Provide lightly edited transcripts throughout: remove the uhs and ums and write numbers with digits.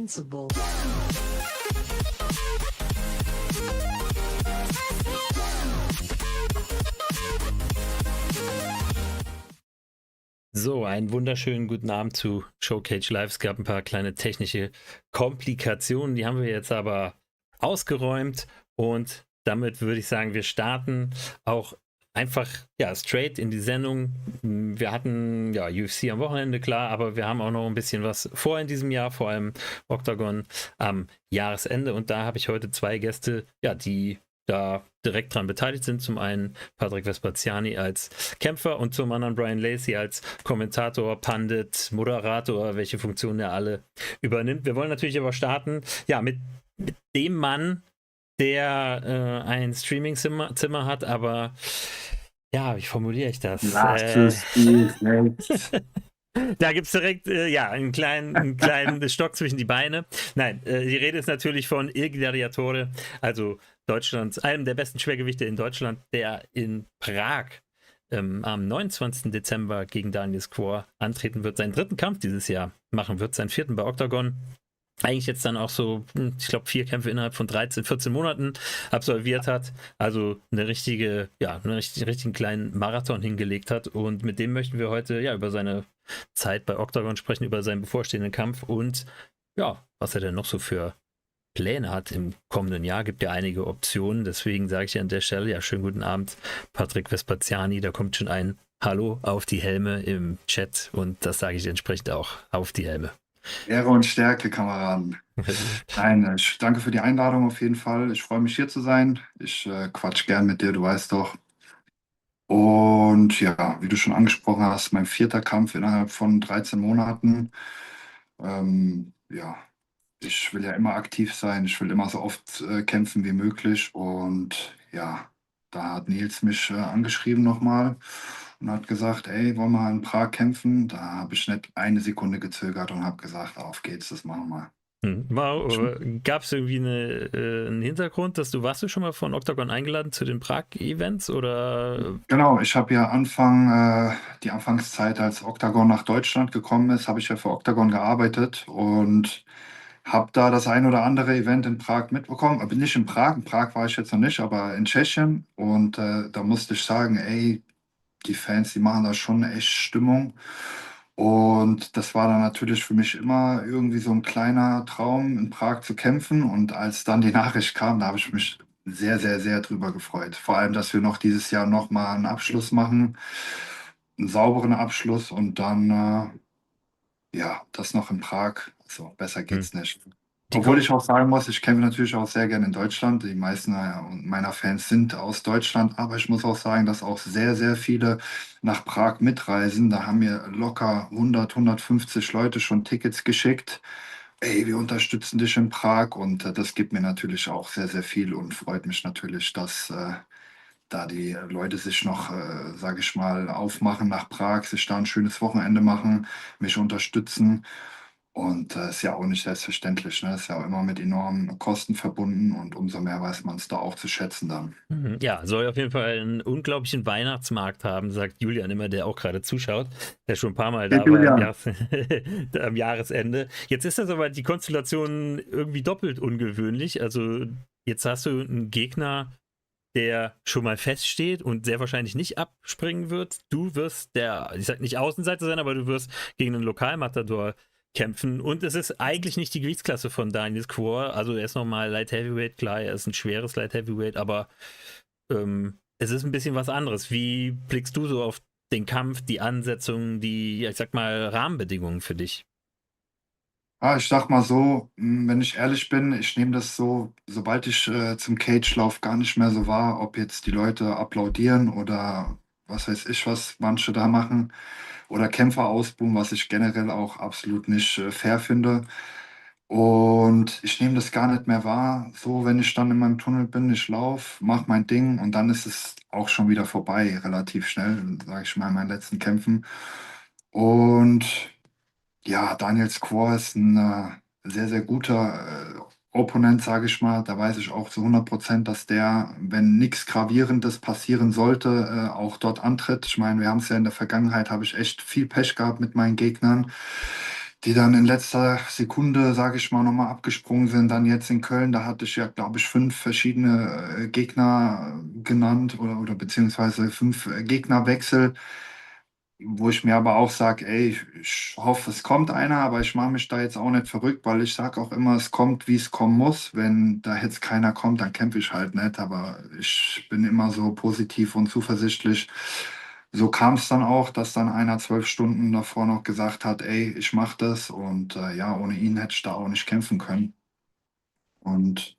Invincible. So, einen wunderschönen guten Abend zu ShowCageLive. Es gab ein paar kleine technische Komplikationen, die haben wir jetzt aber ausgeräumt und damit würde ich sagen, wir starten auch einfach straight in die Sendung. Wir hatten UFC am Wochenende, klar, aber wir haben auch noch ein bisschen was vor in diesem Jahr, vor allem Octagon am Jahresende und da habe ich heute zwei Gäste, die da direkt dran beteiligt sind. Zum einen Patrick Vespaziani als Kämpfer und zum anderen Bryan Lacey als Kommentator, Pandit, Moderator, welche Funktionen er alle übernimmt. Wir wollen natürlich aber starten, mit dem Mann, der ein Streaming-Zimmer hat, aber wie formuliere ich das? Da gibt es direkt einen kleinen Stock zwischen die Beine. Nein, die Rede ist natürlich von Il Gladiatore, also Deutschlands, einem der besten Schwergewichte in Deutschland, der in Prag am 29. Dezember gegen Daniel Skor antreten wird, seinen dritten Kampf dieses Jahr machen wird, seinen vierten bei Octagon. Eigentlich jetzt dann auch so, ich glaube, 4 Kämpfe innerhalb von 13, 14 Monaten absolviert hat. Also einen richtigen kleinen Marathon hingelegt hat. Und mit dem möchten wir heute über seine Zeit bei Octagon sprechen, über seinen bevorstehenden Kampf und was er denn noch so für Pläne hat im kommenden Jahr. Gibt ja einige Optionen. Deswegen sage ich an der Stelle, schönen guten Abend, Patrick Vespaziani. Da kommt schon ein Hallo auf die Helme im Chat und das sage ich entsprechend auch auf die Helme. Ehre und Stärke, Kameraden. Nein, ich danke für die Einladung auf jeden Fall. Ich freue mich, hier zu sein. Ich quatsch gern mit dir, du weißt doch. Und wie du schon angesprochen hast, mein 4. Kampf innerhalb von 13 Monaten. Ich will ja immer aktiv sein. Ich will immer so oft kämpfen wie möglich. Und da hat Nils mich angeschrieben nochmal und hat gesagt, ey, wollen wir in Prag kämpfen? Da habe ich nicht eine Sekunde gezögert und habe gesagt, auf geht's, das machen wir. Gab es irgendwie einen Hintergrund, dass warst du schon mal von Octagon eingeladen zu den Prag-Events oder? Genau, ich habe ja die Anfangszeit, als Octagon nach Deutschland gekommen ist, habe ich ja für Octagon gearbeitet und habe da das ein oder andere Event in Prag mitbekommen. Aber nicht in Prag war ich jetzt noch nicht, aber in Tschechien. Und da musste ich sagen, ey, die Fans, die machen da schon echt Stimmung. Und das war dann natürlich für mich immer irgendwie so ein kleiner Traum, in Prag zu kämpfen. Und als dann die Nachricht kam, da habe ich mich sehr, sehr, sehr drüber gefreut. Vor allem, dass wir noch dieses Jahr nochmal einen Abschluss machen, einen sauberen Abschluss und dann, das noch in Prag. So, besser geht's nicht. Obwohl ich auch sagen muss, ich kämpfe natürlich auch sehr gerne in Deutschland. Die meisten meiner Fans sind aus Deutschland, aber ich muss auch sagen, dass auch sehr, sehr viele nach Prag mitreisen. Da haben mir locker 100, 150 Leute schon Tickets geschickt. Ey, wir unterstützen dich in Prag und das gibt mir natürlich auch sehr, sehr viel und freut mich natürlich, dass da die Leute sich noch, sage ich mal, aufmachen nach Prag, sich da ein schönes Wochenende machen, mich unterstützen. Und ist ja auch nicht selbstverständlich, ne? Ist ja auch immer mit enormen Kosten verbunden und umso mehr weiß man es da auch zu schätzen dann. Ja, soll auf jeden Fall einen unglaublichen Weihnachtsmarkt haben, sagt Julian immer, der auch gerade zuschaut, der schon ein paar Mal da war am Jahresende. Jetzt ist das aber die Konstellation irgendwie doppelt ungewöhnlich. Also jetzt hast du einen Gegner, der schon mal feststeht und sehr wahrscheinlich nicht abspringen wird. Du wirst ich sag nicht Außenseiter sein, aber du wirst gegen einen Lokalmatador kämpfen und es ist eigentlich nicht die Gewichtsklasse von Daniel Skor, also er ist nochmal Light Heavyweight, klar, er ist ein schweres Light Heavyweight, aber es ist ein bisschen was anderes. Wie blickst du so auf den Kampf, die Ansetzungen, die, ich sag mal, Rahmenbedingungen für dich? Ich sag mal so, wenn ich ehrlich bin, ich nehme das so, sobald ich zum Cage-Lauf gar nicht mehr so wahr, ob jetzt die Leute applaudieren oder was weiß ich, was manche da machen oder Kämpfer ausbuhen, was ich generell auch absolut nicht fair finde. Und ich nehme das gar nicht mehr wahr. So, wenn ich dann in meinem Tunnel bin, ich laufe, mache mein Ding und dann ist es auch schon wieder vorbei, relativ schnell, sage ich mal, in meinen letzten Kämpfen. Und Daniel Skor ist ein sehr, sehr guter Opponent, sage ich mal. Da weiß ich auch zu 100%, dass der, wenn nichts Gravierendes passieren sollte, auch dort antritt. Ich meine, wir haben es ja in der Vergangenheit, habe ich echt viel Pech gehabt mit meinen Gegnern. die dann in letzter Sekunde, sage ich mal, nochmal abgesprungen sind. Dann jetzt in Köln, da hatte ich ja, glaube ich, 5 verschiedene Gegner genannt oder beziehungsweise 5 Gegnerwechsel, wo ich mir aber auch sage, ey, ich hoffe, es kommt einer, aber ich mache mich da jetzt auch nicht verrückt, weil ich sage auch immer, es kommt, wie es kommen muss. Wenn da jetzt keiner kommt, dann kämpfe ich halt nicht, aber ich bin immer so positiv und zuversichtlich. So kam es dann auch, dass dann einer 12 Stunden davor noch gesagt hat, ey, ich mache das und ja, ohne ihn hätte ich da auch nicht kämpfen können. Und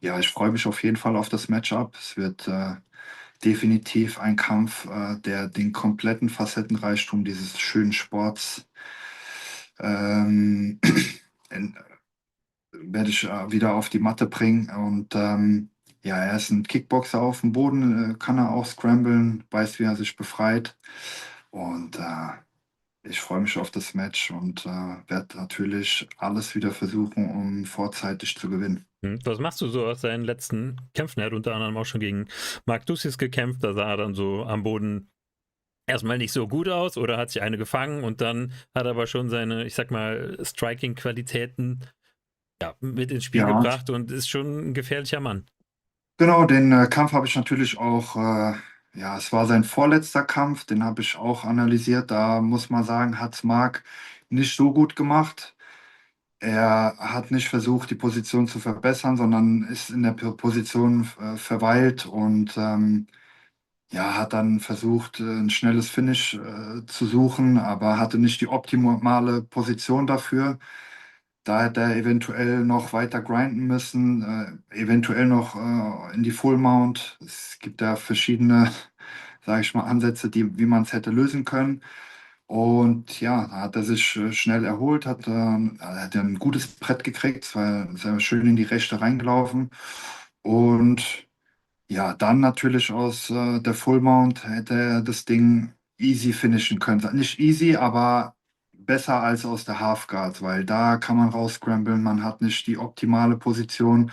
ja, ich freue mich auf jeden Fall auf das Matchup. Es wird definitiv ein Kampf, der den kompletten Facettenreichtum dieses schönen Sports ähm, in, werde ich wieder auf die Matte bringen. Und ja, er ist ein Kickboxer auf dem Boden, kann er auch scramblen, weiß, wie er sich befreit. Und ich freue mich auf das Match und werde natürlich alles wieder versuchen, um vorzeitig zu gewinnen. Was machst du so aus seinen letzten Kämpfen? Er hat unter anderem auch schon gegen Mark Ducis gekämpft, da sah er dann so am Boden erstmal nicht so gut aus oder hat sich eine gefangen und dann hat er aber schon seine, ich sag mal, Striking-Qualitäten ja, mit ins Spiel Ja, gebracht und ist schon ein gefährlicher Mann. genau, den Kampf habe ich natürlich auch, ja, es war sein vorletzter Kampf, den habe ich auch analysiert. Da muss man sagen, hat Mark nicht so gut gemacht. Er hat nicht versucht, die Position zu verbessern, sondern ist in der Position verweilt und ja, hat dann versucht, ein schnelles Finish zu suchen, aber hatte nicht die optimale Position dafür. Da hätte er eventuell noch weiter grinden müssen, eventuell noch in die Full Mount. Es gibt da verschiedene, sage ich mal, Ansätze, wie man es hätte lösen können. Und ja, da hat er sich schnell erholt, er hat ja ein gutes Brett gekriegt, es war sehr schön in die Rechte reingelaufen. Und ja, dann natürlich aus der Full Mount hätte er das Ding easy finishen können. Nicht easy, aber besser als aus der Half Guard, weil da kann man rausscramblen, man hat nicht die optimale Position.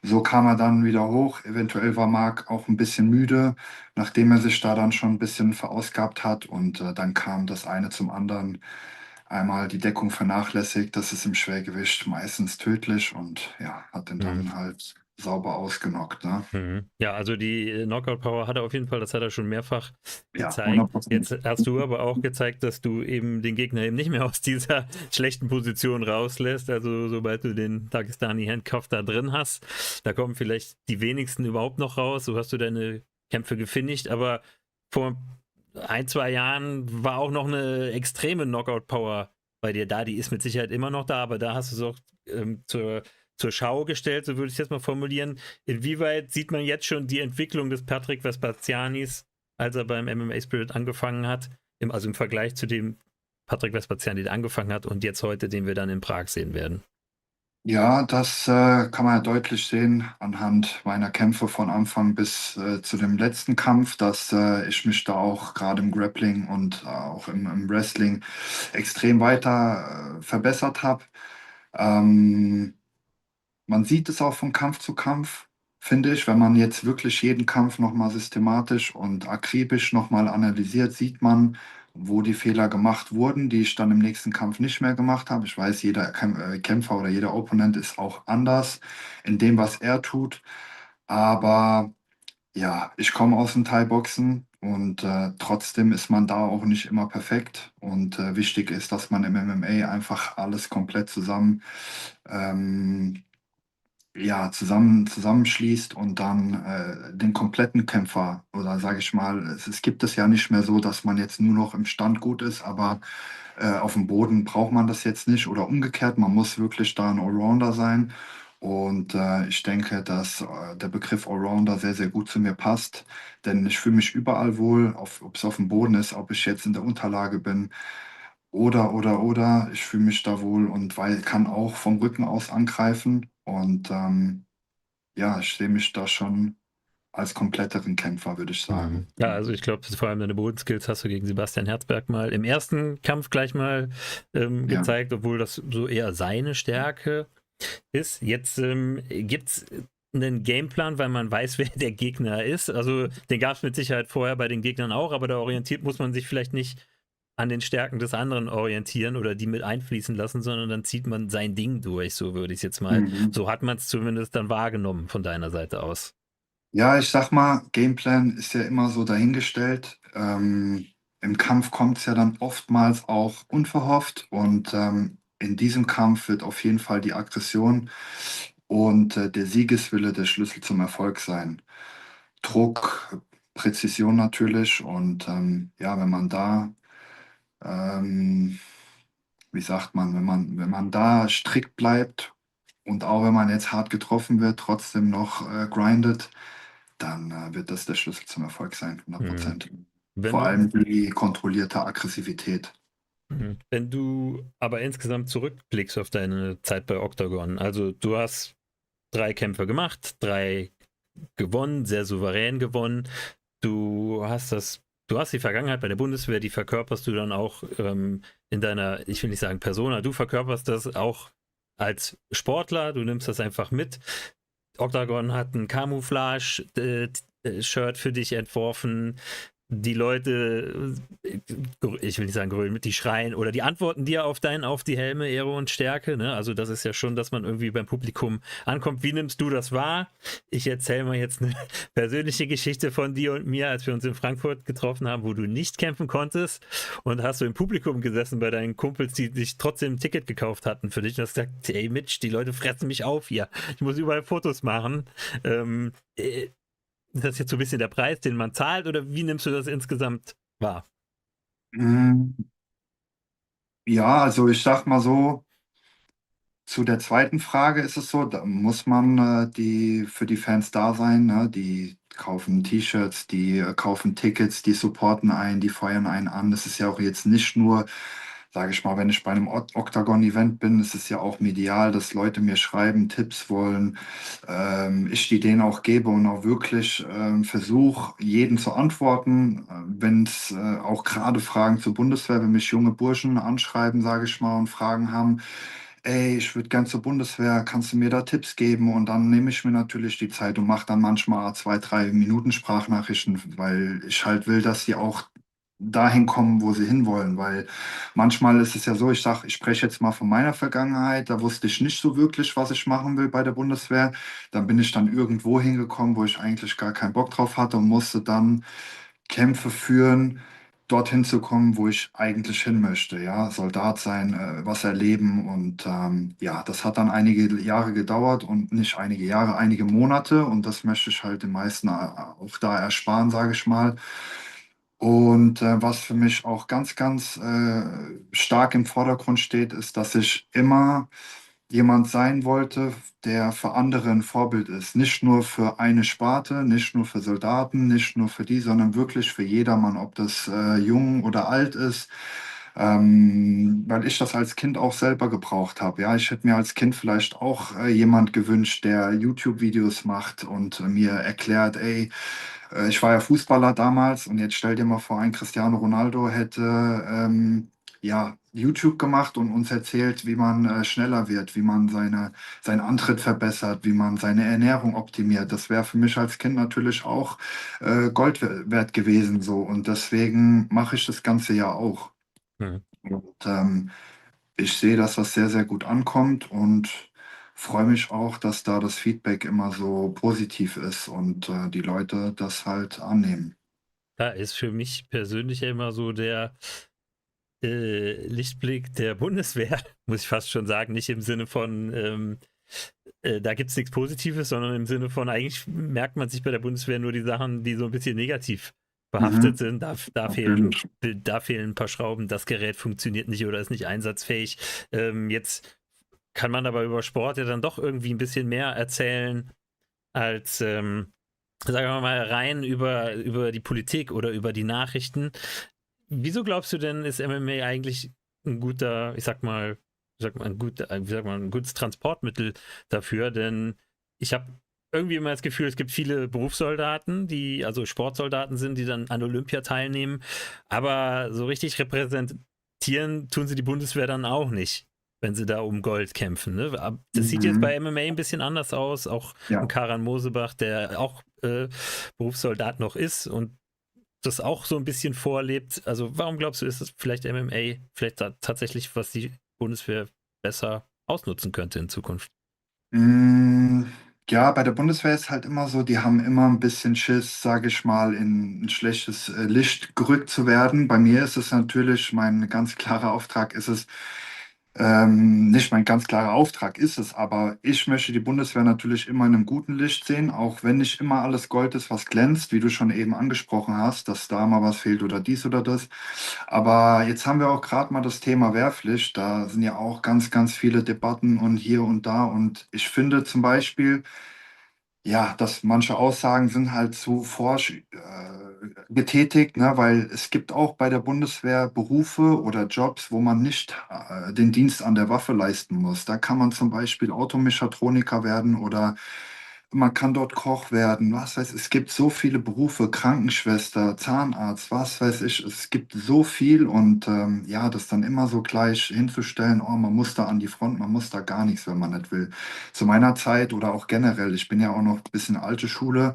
So kam er dann wieder hoch. Eventuell war Mark auch ein bisschen müde, nachdem er sich da dann schon ein bisschen verausgabt hat. Und dann kam das eine zum anderen. Einmal die Deckung vernachlässigt, das ist im Schwergewicht meistens tödlich und ja, hat den Mhm. dann halt sauber ausgenockt, ne? Mhm. Ja, also die Knockout-Power hat er auf jeden Fall, das hat er schon mehrfach Ja, gezeigt. 100%. Jetzt hast du aber auch gezeigt, dass du eben den Gegner eben nicht mehr aus dieser schlechten Position rauslässt. Also sobald du den Dagestani-Handcuff da drin hast, da kommen vielleicht die wenigsten überhaupt noch raus. So hast du deine Kämpfe gefinisht, aber vor 1, 2 Jahren war auch noch eine extreme Knockout-Power bei dir da. Die ist mit Sicherheit immer noch da, aber da hast du es auch zur Schau gestellt, so würde ich es jetzt mal formulieren. Inwieweit sieht man jetzt schon die Entwicklung des Patrick Vespazianis, als er beim MMA Spirit angefangen hat, also im Vergleich zu dem Patrick Vespaziani, der angefangen hat und jetzt heute, den wir dann in Prag sehen werden? Ja, das kann man ja deutlich sehen anhand meiner Kämpfe von Anfang bis zu dem letzten Kampf, dass ich mich da auch gerade im Grappling und auch im Wrestling extrem weiter verbessert habe. Ähm, Man sieht es auch von Kampf zu Kampf, finde ich. Wenn man jetzt wirklich jeden Kampf nochmal systematisch und akribisch nochmal analysiert, sieht man, wo die Fehler gemacht wurden, die ich dann im nächsten Kampf nicht mehr gemacht habe. Ich weiß, jeder Kämpfer oder jeder Opponent ist auch anders in dem, was er tut. Aber ja, ich komme aus dem Thai-Boxen und trotzdem ist man da auch nicht immer perfekt. Und wichtig ist, dass man im MMA einfach alles komplett ähm, ja, zusammenschließt und dann den kompletten Kämpfer oder sage ich mal, es gibt es ja nicht mehr so, dass man jetzt nur noch im Stand gut ist, aber auf dem Boden braucht man das jetzt nicht oder umgekehrt, man muss wirklich da ein Allrounder sein. Und ich denke, dass der Begriff Allrounder sehr, sehr gut zu mir passt, denn ich fühle mich überall wohl, ob es auf dem Boden ist, ob ich jetzt in der Unterlage bin oder. Ich fühle mich da wohl und kann auch vom Rücken aus angreifen. Und ja, ich sehe mich da schon als kompletteren Kämpfer, würde ich Mhm. sagen. Ja, also ich glaube, vor allem deine Bodenskills hast du gegen Sebastian Herzberg mal im ersten Kampf gleich mal Ja, gezeigt, obwohl das so eher seine Stärke ist. Jetzt gibt es einen Gameplan, weil man weiß, wer der Gegner ist. Also den gab es mit Sicherheit vorher bei den Gegnern auch, aber da orientiert muss man sich vielleicht nicht an den Stärken des anderen orientieren oder die mit einfließen lassen, sondern dann zieht man sein Ding durch, so würde ich es jetzt mal. Mhm. So hat man es zumindest dann wahrgenommen von deiner Seite aus. Ja, ich sag mal, Gameplan ist ja immer so dahingestellt. Im Kampf kommt es ja dann oftmals auch unverhofft und in diesem Kampf wird auf jeden Fall die Aggression und der Siegeswille der Schlüssel zum Erfolg sein. Druck, Präzision natürlich und ja, wenn man da, ähm, wie sagt man, wenn man da strikt bleibt und auch wenn man jetzt hart getroffen wird, trotzdem noch grindet, dann wird das der Schlüssel zum Erfolg sein, Mhm. 100%. Wenn Vor du, allem die kontrollierte Aggressivität. wenn du aber insgesamt zurückblickst auf deine Zeit bei Octagon, also du hast 3 Kämpfe gemacht, 3 gewonnen, sehr souverän gewonnen. Du hast die Vergangenheit bei der Bundeswehr, die verkörperst du dann auch in deiner, ich will nicht sagen Persona, du verkörperst das auch als Sportler, du nimmst das einfach mit. Octagon hat ein Camouflage-Shirt für dich entworfen. Die Leute, ich will nicht sagen grölen mit, die schreien oder die antworten dir auf die Helme, Ehre und Stärke. Ne? Also das ist ja schon, dass man irgendwie beim Publikum ankommt. Wie nimmst du das wahr? Ich erzähle mal jetzt eine persönliche Geschichte von dir und mir, als wir uns in Frankfurt getroffen haben, wo du nicht kämpfen konntest und hast du im Publikum gesessen bei deinen Kumpels, die sich trotzdem ein Ticket gekauft hatten für dich und hast gesagt, ey Mitch, die Leute fressen mich auf hier. Ich muss überall Fotos machen. Ist das jetzt so ein bisschen der Preis, den man zahlt, oder wie nimmst du das insgesamt wahr? Mm, Ja, also ich sag mal so, zu der zweiten Frage ist es so, da muss man für die Fans da sein, ne? Die kaufen T-Shirts, die kaufen Tickets, die supporten einen, die feuern einen an. Das ist ja auch jetzt nicht nur, sage ich mal, wenn ich bei einem Octagon-Event bin, ist es ja auch medial, dass Leute mir schreiben, Tipps wollen, ich die denen auch gebe und auch wirklich versuche, jeden zu antworten. Wenn es auch gerade Fragen zur Bundeswehr, wenn mich junge Burschen anschreiben, sage ich mal, und Fragen haben, ey, ich würde gern zur Bundeswehr, kannst du mir da Tipps geben? Und dann nehme ich mir natürlich die Zeit und mache dann manchmal 2, 3 Minuten Sprachnachrichten, weil ich halt will, dass die auch dahin kommen, wo sie hinwollen. Weil manchmal ist es ja so, ich sage, ich spreche jetzt mal von meiner Vergangenheit, da wusste ich nicht so wirklich, was ich machen will bei der Bundeswehr. Dann bin ich dann irgendwo hingekommen, wo ich eigentlich gar keinen Bock drauf hatte und musste dann Kämpfe führen, dorthin zu kommen, wo ich eigentlich hin möchte. Ja, Soldat sein, was erleben. Und ja, das hat dann einige Jahre gedauert und nicht einige Jahre, einige Monate. Und das möchte ich halt den meisten auch da ersparen, sage ich mal. Und was für mich auch ganz, ganz stark im Vordergrund steht, ist, dass ich immer jemand sein wollte, der für andere ein Vorbild ist. Nicht nur für eine Sparte, nicht nur für Soldaten, nicht nur für die, sondern wirklich für jedermann, ob das jung oder alt ist. Weil ich das als Kind auch selber gebraucht habe. Ja, ich hätte mir als Kind vielleicht auch jemand gewünscht, der YouTube-Videos macht und mir erklärt, ey, ich war ja Fußballer damals und jetzt stell dir mal vor, ein Cristiano Ronaldo hätte ja, YouTube gemacht und uns erzählt, wie man schneller wird, wie man seinen Antritt verbessert, wie man seine Ernährung optimiert. Das wäre für mich als Kind natürlich auch Gold wert gewesen so und deswegen mache ich das Ganze ja auch. Hm. Und ich sehe, dass das sehr, sehr gut ankommt und freue mich auch, dass da das Feedback immer so positiv ist und die Leute das halt annehmen. Da ist für mich persönlich ja immer so der Lichtblick der Bundeswehr, muss ich fast schon sagen, nicht im Sinne von, da gibt es nichts Positives, sondern im Sinne von, eigentlich merkt man sich bei der Bundeswehr nur die Sachen, die so ein bisschen negativ behaftet Mhm, sind. natürlich. Da fehlen ein paar Schrauben, das Gerät funktioniert nicht oder ist nicht einsatzfähig. Jetzt kann man aber über Sport ja dann doch irgendwie ein bisschen mehr erzählen als, sagen wir mal, rein über die Politik oder über die Nachrichten. Wieso glaubst du denn, ist MMA eigentlich ein guter, ein gutes Transportmittel dafür? Denn ich habe irgendwie immer das Gefühl, es gibt viele Berufssoldaten, also Sportsoldaten sind, die dann an Olympia teilnehmen, aber so richtig repräsentieren tun sie die Bundeswehr dann auch nicht, wenn sie da um Gold kämpfen. Ne? Das sieht jetzt bei Mhm. MMA ein bisschen anders aus. Auch ein Ja. Karan Mosebach, der auch Berufssoldat noch ist und das auch so ein bisschen vorlebt? Also warum glaubst du, ist es vielleicht MMA vielleicht tatsächlich, was die Bundeswehr besser ausnutzen könnte in Zukunft? Mm, Ja, bei der Bundeswehr ist halt immer so, die haben immer ein bisschen Schiss, sage ich mal, in ein schlechtes Licht gerückt zu werden. Bei mir ist es natürlich, mein ganz klarer Auftrag ist es, nicht mein ganz klarer Auftrag ist es, aber ich möchte die Bundeswehr natürlich immer in einem guten Licht sehen, auch wenn nicht immer alles Gold ist, was glänzt, wie du schon eben angesprochen hast, dass da mal was fehlt oder dies oder das. Aber jetzt haben wir auch gerade mal das Thema Wehrpflicht. Da sind ja auch ganz, ganz viele Debatten und hier und da. Und ich finde zum Beispiel, ja, dass manche Aussagen sind halt zu forsch getätigt, ne? Weil es gibt auch bei der Bundeswehr Berufe oder Jobs, wo man nicht den Dienst an der Waffe leisten muss. Da kann man zum Beispiel Automechatroniker werden oder man kann dort Koch werden. Was weiß, es gibt so viele Berufe, Krankenschwester, Zahnarzt, was weiß ich. Es gibt so viel und ja, das dann immer so gleich hinzustellen, oh, man muss da an die Front, man muss da gar nichts, wenn man nicht will. Zu meiner Zeit oder auch generell, ich bin ja auch noch ein bisschen alte Schule,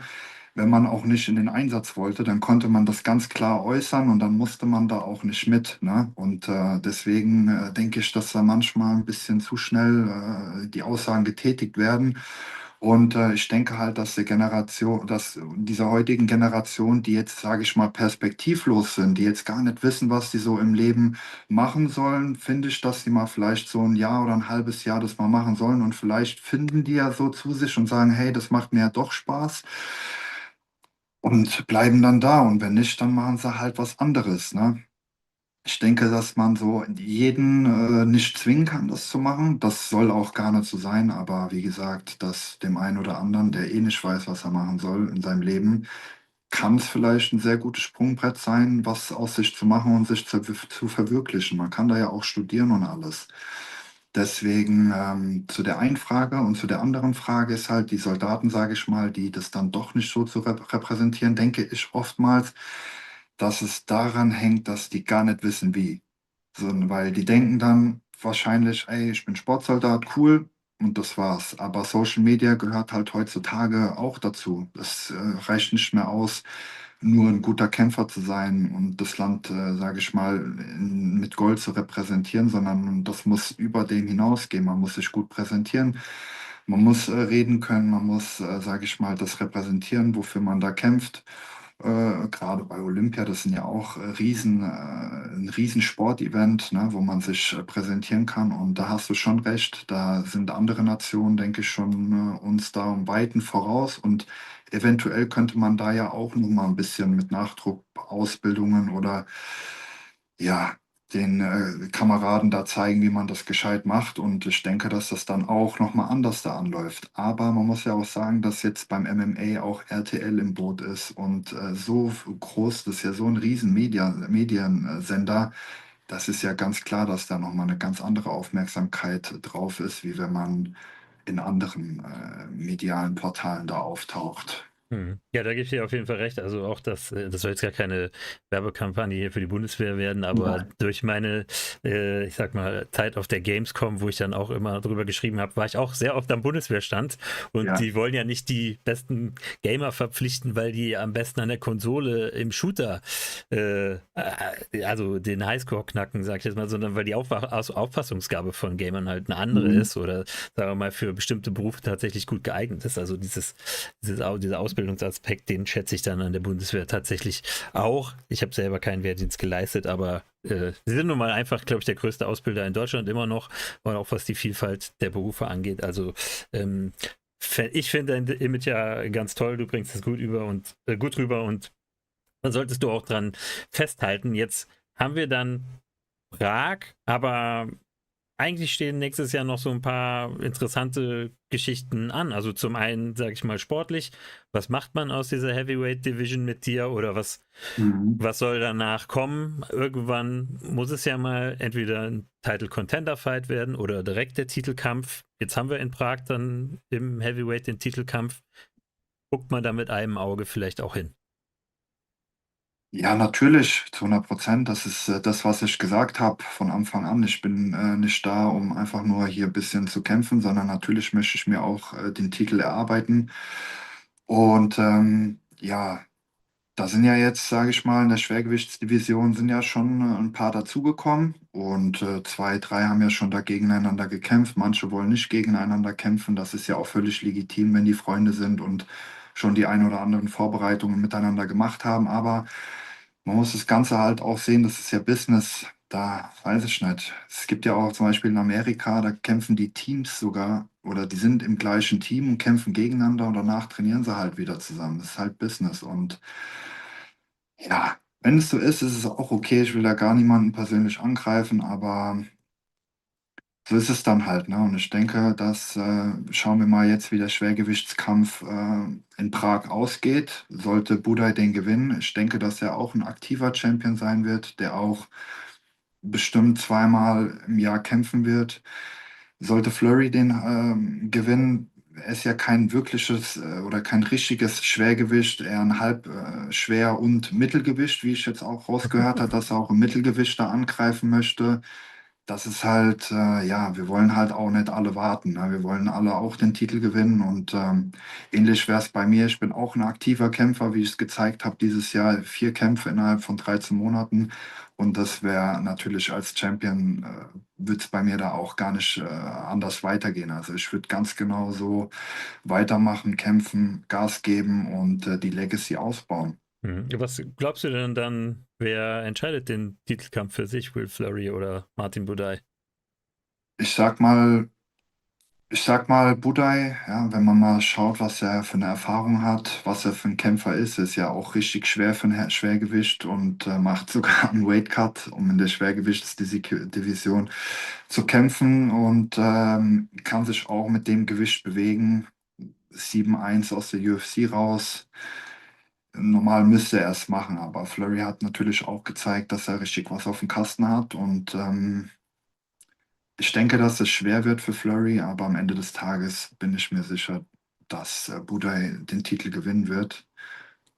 wenn man auch nicht in den Einsatz wollte, dann konnte man das ganz klar äußern und dann musste man da auch nicht mit, ne? Und deswegen denke ich, dass da manchmal ein bisschen zu schnell die Aussagen getätigt werden. Und ich denke halt, dass die Generation, dass diese heutigen Generationen, die jetzt, sage ich mal, perspektivlos sind, die jetzt gar nicht wissen, was die so im Leben machen sollen, finde ich, dass sie mal vielleicht so ein Jahr oder ein halbes Jahr das mal machen sollen. Und vielleicht finden die ja so zu sich und sagen, hey, das macht mir ja doch Spaß und bleiben dann da. Und wenn nicht, dann machen sie halt was anderes, ne? Ich denke, dass man so jeden nicht zwingen kann, das zu machen. Das soll auch gar nicht so sein. Aber wie gesagt, dass dem einen oder anderen, der eh nicht weiß, was er machen soll in seinem Leben, kann es vielleicht ein sehr gutes Sprungbrett sein, was aus sich zu machen und sich zu verwirklichen. Man kann da ja auch studieren und alles. Deswegen zu der einen Frage und zu der anderen Frage ist halt, die Soldaten, sage ich mal, die das dann doch nicht so zu repräsentieren, denke ich oftmals, dass es daran hängt, dass die gar nicht wissen, wie. So, weil die denken dann wahrscheinlich, ey, ich bin Sportsoldat, cool, und das war's. Aber Social Media gehört halt heutzutage auch dazu. Es reicht nicht mehr aus, nur ein guter Kämpfer zu sein und das Land, sage ich mal, mit Gold zu repräsentieren, sondern das muss über dem hinausgehen. Man muss sich gut präsentieren, man muss reden können, man muss, sage ich mal, das repräsentieren, wofür man da kämpft. Gerade bei Olympia, das sind ja auch ein Riesensportevent, ne, wo man sich präsentieren kann. Und da hast du schon recht, da sind andere Nationen, denke ich, schon uns da um Weiten voraus. Und eventuell könnte man da ja auch noch mal ein bisschen mit Nachdruck Ausbildungen oder ja, den Kameraden da zeigen, wie man das gescheit macht. Und ich denke, dass das dann auch nochmal anders da anläuft. Aber man muss ja auch sagen, dass jetzt beim MMA auch RTL im Boot ist und so groß, das ist ja so ein riesen Mediensender. Das ist ja ganz klar, dass da nochmal eine ganz andere Aufmerksamkeit drauf ist, wie wenn man in anderen medialen Portalen da auftaucht. Hm. Ja, da gebe ich dir auf jeden Fall recht. Also auch das soll jetzt gar keine Werbekampagne hier für die Bundeswehr werden, aber Nein. durch meine, ich sag mal, Zeit auf der Gamescom, wo ich dann auch immer drüber geschrieben habe, war ich auch sehr oft am Bundeswehrstand und Ja. die wollen ja nicht die besten Gamer verpflichten, weil die am besten an der Konsole im Shooter, also den Highscore knacken, sag ich jetzt mal, sondern weil die Auffassungsgabe von Gamern halt eine andere Mhm. ist oder sagen wir mal für bestimmte Berufe tatsächlich gut geeignet ist. Also dieser Ausbildungsaspekt, den schätze ich dann an der Bundeswehr tatsächlich auch. Ich habe selber keinen Wehrdienst geleistet, aber sie sind nun mal einfach, glaube ich, der größte Ausbilder in Deutschland immer noch, und auch was die Vielfalt der Berufe angeht. Also ähm, ich finde dein Image ja ganz toll, du bringst es gut rüber und da solltest du auch dran festhalten. Jetzt haben wir dann Prag, aber eigentlich stehen nächstes Jahr noch so ein paar interessante Geschichten an. Also zum einen, sage ich mal, sportlich. Was macht man aus dieser Heavyweight Division mit dir oder Mhm. was soll danach kommen? Irgendwann muss es ja mal entweder ein Title Contender Fight werden oder direkt der Titelkampf. Jetzt haben wir in Prag dann im Heavyweight den Titelkampf. Guckt man da mit einem Auge vielleicht auch hin? Ja, natürlich, zu 100%. Das ist das, was ich gesagt habe von Anfang an. Ich bin nicht da, um einfach nur hier ein bisschen zu kämpfen, sondern natürlich möchte ich mir auch den Titel erarbeiten. Und ja, Da sind ja jetzt, sage ich mal, in der Schwergewichtsdivision sind ja schon ein paar dazugekommen und zwei, drei haben ja schon da gegeneinander gekämpft. Manche wollen nicht gegeneinander kämpfen. Das ist ja auch völlig legitim, wenn die Freunde sind und schon die ein oder anderen Vorbereitungen miteinander gemacht haben. Aber man muss das Ganze halt auch sehen, das ist ja Business. Da weiß ich nicht. Es gibt ja auch zum Beispiel in Amerika, da kämpfen die Teams sogar oder die sind im gleichen Team und kämpfen gegeneinander und danach trainieren sie halt wieder zusammen. Das ist halt Business und ja, wenn es so ist, ist es auch okay. Ich will da gar niemanden persönlich angreifen, aber so ist es dann halt, ne? Und ich denke, schauen wir mal jetzt, wie der Schwergewichtskampf in Prag ausgeht. Sollte Budaj den gewinnen, ich denke, dass er auch ein aktiver Champion sein wird, der auch bestimmt zweimal im Jahr kämpfen wird. Sollte Fleury den gewinnen, er ist ja kein wirkliches oder kein richtiges Schwergewicht, eher ein Schwer- und Mittelgewicht, wie ich jetzt auch rausgehört habe, dass er auch im Mittelgewicht da angreifen möchte. Das ist halt, ja, wir wollen halt auch nicht alle warten. Ne? Wir wollen alle auch den Titel gewinnen und ähnlich wäre es bei mir. Ich bin auch ein aktiver Kämpfer, wie ich es gezeigt habe dieses Jahr. 4 Kämpfe innerhalb von 13 Monaten. Und das wäre natürlich als Champion, wird es bei mir da auch gar nicht anders weitergehen. Also ich würde ganz genau so weitermachen, kämpfen, Gas geben und die Legacy ausbauen. Was glaubst du denn dann, wer entscheidet den Titelkampf für sich, Will Fleury oder Martin Buday? Ich sag mal, Ich sag mal, Budai, ja, wenn man mal schaut, was er für eine Erfahrung hat, was er für ein Kämpfer ist ja auch richtig schwer für ein Schwergewicht und macht sogar einen Weightcut, um in der Schwergewichtsdivision zu kämpfen und kann sich auch mit dem Gewicht bewegen. 7-1 aus der UFC raus. Normal müsste er es machen, aber Fleury hat natürlich auch gezeigt, dass er richtig was auf dem Kasten hat und ich denke, dass es schwer wird für Fleury, aber am Ende des Tages bin ich mir sicher, dass Budaj den Titel gewinnen wird.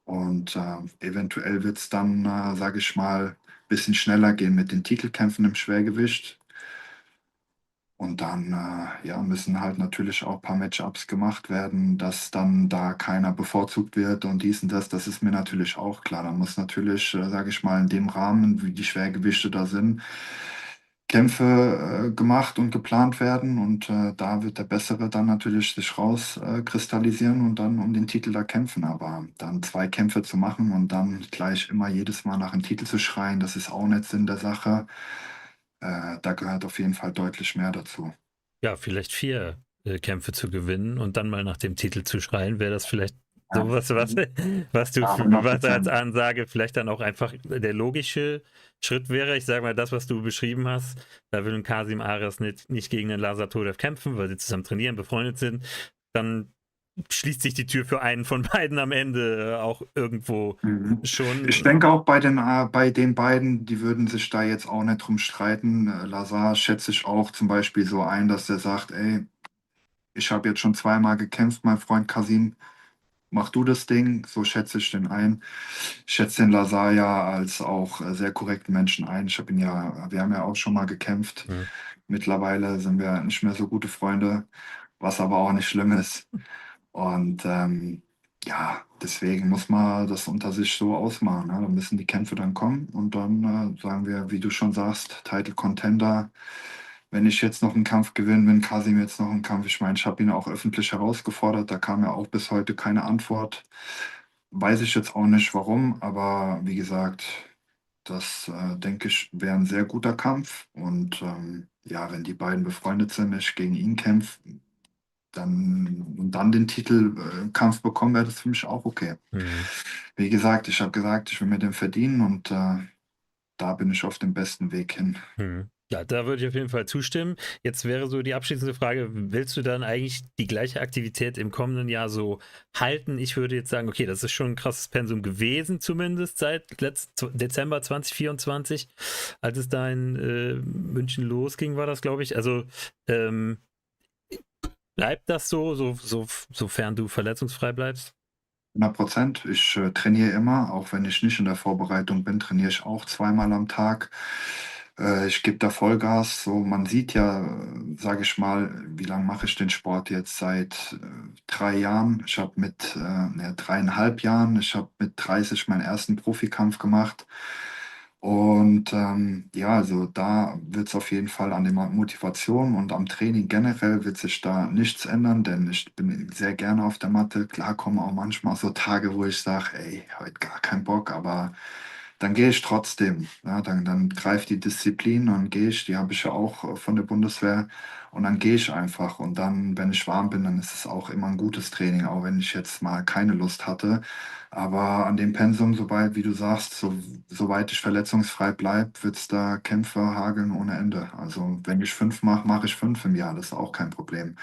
Und eventuell wird es dann, sage ich mal, ein bisschen schneller gehen mit den Titelkämpfen im Schwergewicht. Und dann ja, müssen halt natürlich auch ein paar Matchups gemacht werden, dass dann da keiner bevorzugt wird und dies und das. Das ist mir natürlich auch klar. Da muss natürlich, sage ich mal, in dem Rahmen, wie die Schwergewichte da sind, Kämpfe gemacht und geplant werden. Und da wird der Bessere dann natürlich sich rauskristallisieren kristallisieren und dann um den Titel da kämpfen. Aber dann 2 Kämpfe zu machen und dann gleich immer jedes Mal nach dem Titel zu schreien, das ist auch nicht Sinn der Sache. Da gehört auf jeden Fall deutlich mehr dazu. Ja, vielleicht 4 Kämpfe zu gewinnen und dann mal nach dem Titel zu schreien, wäre das vielleicht Ja, sowas, was du ja, was als 100%. Ansage vielleicht dann auch einfach der logische Schritt wäre. Ich sage mal, das, was du beschrieben hast, da will ein Kasim Aras nicht gegen den Lazar Todev kämpfen, weil sie zusammen trainieren, befreundet sind. Dann schließt sich die Tür für einen von beiden am Ende auch irgendwo Mhm. Ich schon. denke auch bei den beiden, die würden sich da jetzt auch nicht drum streiten. Lazar schätze ich auch zum Beispiel so ein, dass er sagt, ey, ich habe jetzt schon zweimal gekämpft, mein Freund Kasim, mach du das Ding. So schätze ich den ein. Ich schätze den Lazar ja als auch sehr korrekten Menschen ein. Wir haben ja auch schon mal gekämpft. Hm. Mittlerweile sind wir nicht mehr so gute Freunde, was aber auch nicht schlimm ist. Und ja, deswegen muss man das unter sich so ausmachen. Ne? Da müssen die Kämpfe dann kommen und dann sagen wir, wie du schon sagst, Title Contender. Wenn ich jetzt noch einen Kampf gewinne, wenn Kasim jetzt noch einen Kampf, ich meine, ich habe ihn auch öffentlich herausgefordert, da kam ja auch bis heute keine Antwort. Weiß ich jetzt auch nicht warum, aber wie gesagt, das denke ich wäre ein sehr guter Kampf. Und ja, wenn die beiden befreundet sind, ich gegen ihn kämpfe, dann den Titelkampf bekommen, wäre das für mich auch okay. Hm. Wie gesagt, ich habe gesagt, ich will mir den verdienen und da bin ich auf dem besten Weg hin. Hm. Ja, da würde ich auf jeden Fall zustimmen. Jetzt wäre so die abschließende Frage, willst du dann eigentlich die gleiche Aktivität im kommenden Jahr so halten? Ich würde jetzt sagen, okay, das ist schon ein krasses Pensum gewesen, zumindest seit Dezember 2024, als es da in München losging, war das, glaube ich. Also ähm, bleibt das sofern du verletzungsfrei bleibst? 100%. Ich trainiere immer, auch wenn ich nicht in der Vorbereitung bin, trainiere ich auch zweimal am Tag. Ich gebe da Vollgas. So, man sieht ja, sage ich mal, wie lange mache ich den Sport jetzt? Seit 3 Jahren. Ich habe mit 3,5 Jahren, ich habe mit 30 meinen ersten Profikampf gemacht. Und ja, also da wird es auf jeden Fall an der Motivation und am Training generell wird sich da nichts ändern, denn ich bin sehr gerne auf der Matte. Klar kommen auch manchmal so Tage, wo ich sage, ey, heute gar keinen Bock, aber dann gehe ich trotzdem. Ja, dann greift die Disziplin und gehe ich, die habe ich ja auch von der Bundeswehr. Und dann gehe ich einfach. Und dann, wenn ich warm bin, dann ist es auch immer ein gutes Training, auch wenn ich jetzt mal keine Lust hatte. Aber an dem Pensum, sobald, wie du sagst, soweit ich verletzungsfrei bleibe, wird es da Kämpfe hageln ohne Ende. Also wenn ich 5 mache, mache ich 5 im Jahr. Das ist auch kein Problem.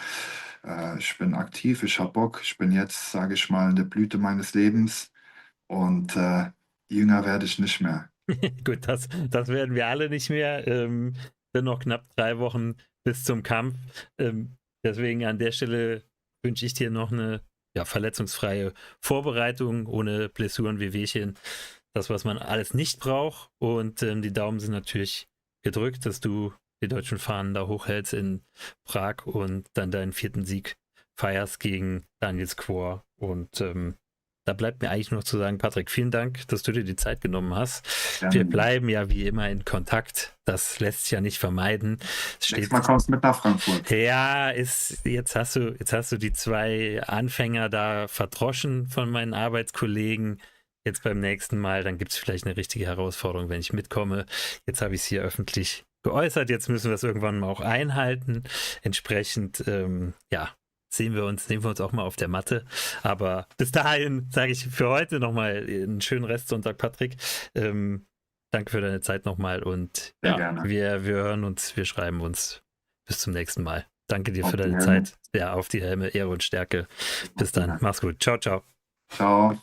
Ich bin aktiv, ich habe Bock. Ich bin jetzt, sage ich mal, in der Blüte meines Lebens. Und jünger werde ich nicht mehr. Gut, das werden wir alle nicht mehr. Sind noch knapp 3 Wochen bis zum Kampf. Deswegen an der Stelle wünsche ich dir noch eine verletzungsfreie Vorbereitung ohne Blessuren, Wehwehchen. Das, was man alles nicht braucht. Und die Daumen sind natürlich gedrückt, dass du die deutschen Fahnen da hochhältst in Prag und dann deinen 4. Sieg feierst gegen Daniel Squor. Und da bleibt mir eigentlich noch zu sagen, Patrick, vielen Dank, dass du dir die Zeit genommen hast. Wir Gerne. bleiben ja wie immer in Kontakt. Das lässt sich ja nicht vermeiden. Nächstes Mal kommst du mit nach Frankfurt. Ja, jetzt hast du die 2 Anfänger da verdroschen von meinen Arbeitskollegen. Jetzt beim nächsten Mal, dann gibt es vielleicht eine richtige Herausforderung, wenn ich mitkomme. Jetzt habe ich es hier öffentlich geäußert. Jetzt müssen wir es irgendwann mal auch einhalten. Entsprechend, sehen wir uns auch mal auf der Matte. Aber bis dahin sage ich für heute nochmal einen schönen Restsonntag, Patrick. Danke für deine Zeit nochmal und Sehr ja, gerne. wir hören uns, wir schreiben uns. Bis zum nächsten Mal. Danke dir Auf für die deine Helme. Zeit. Ja, auf die Helme, Ehre und Stärke. Auf Bis die dann. Helme. Mach's gut. Ciao, ciao. Ciao.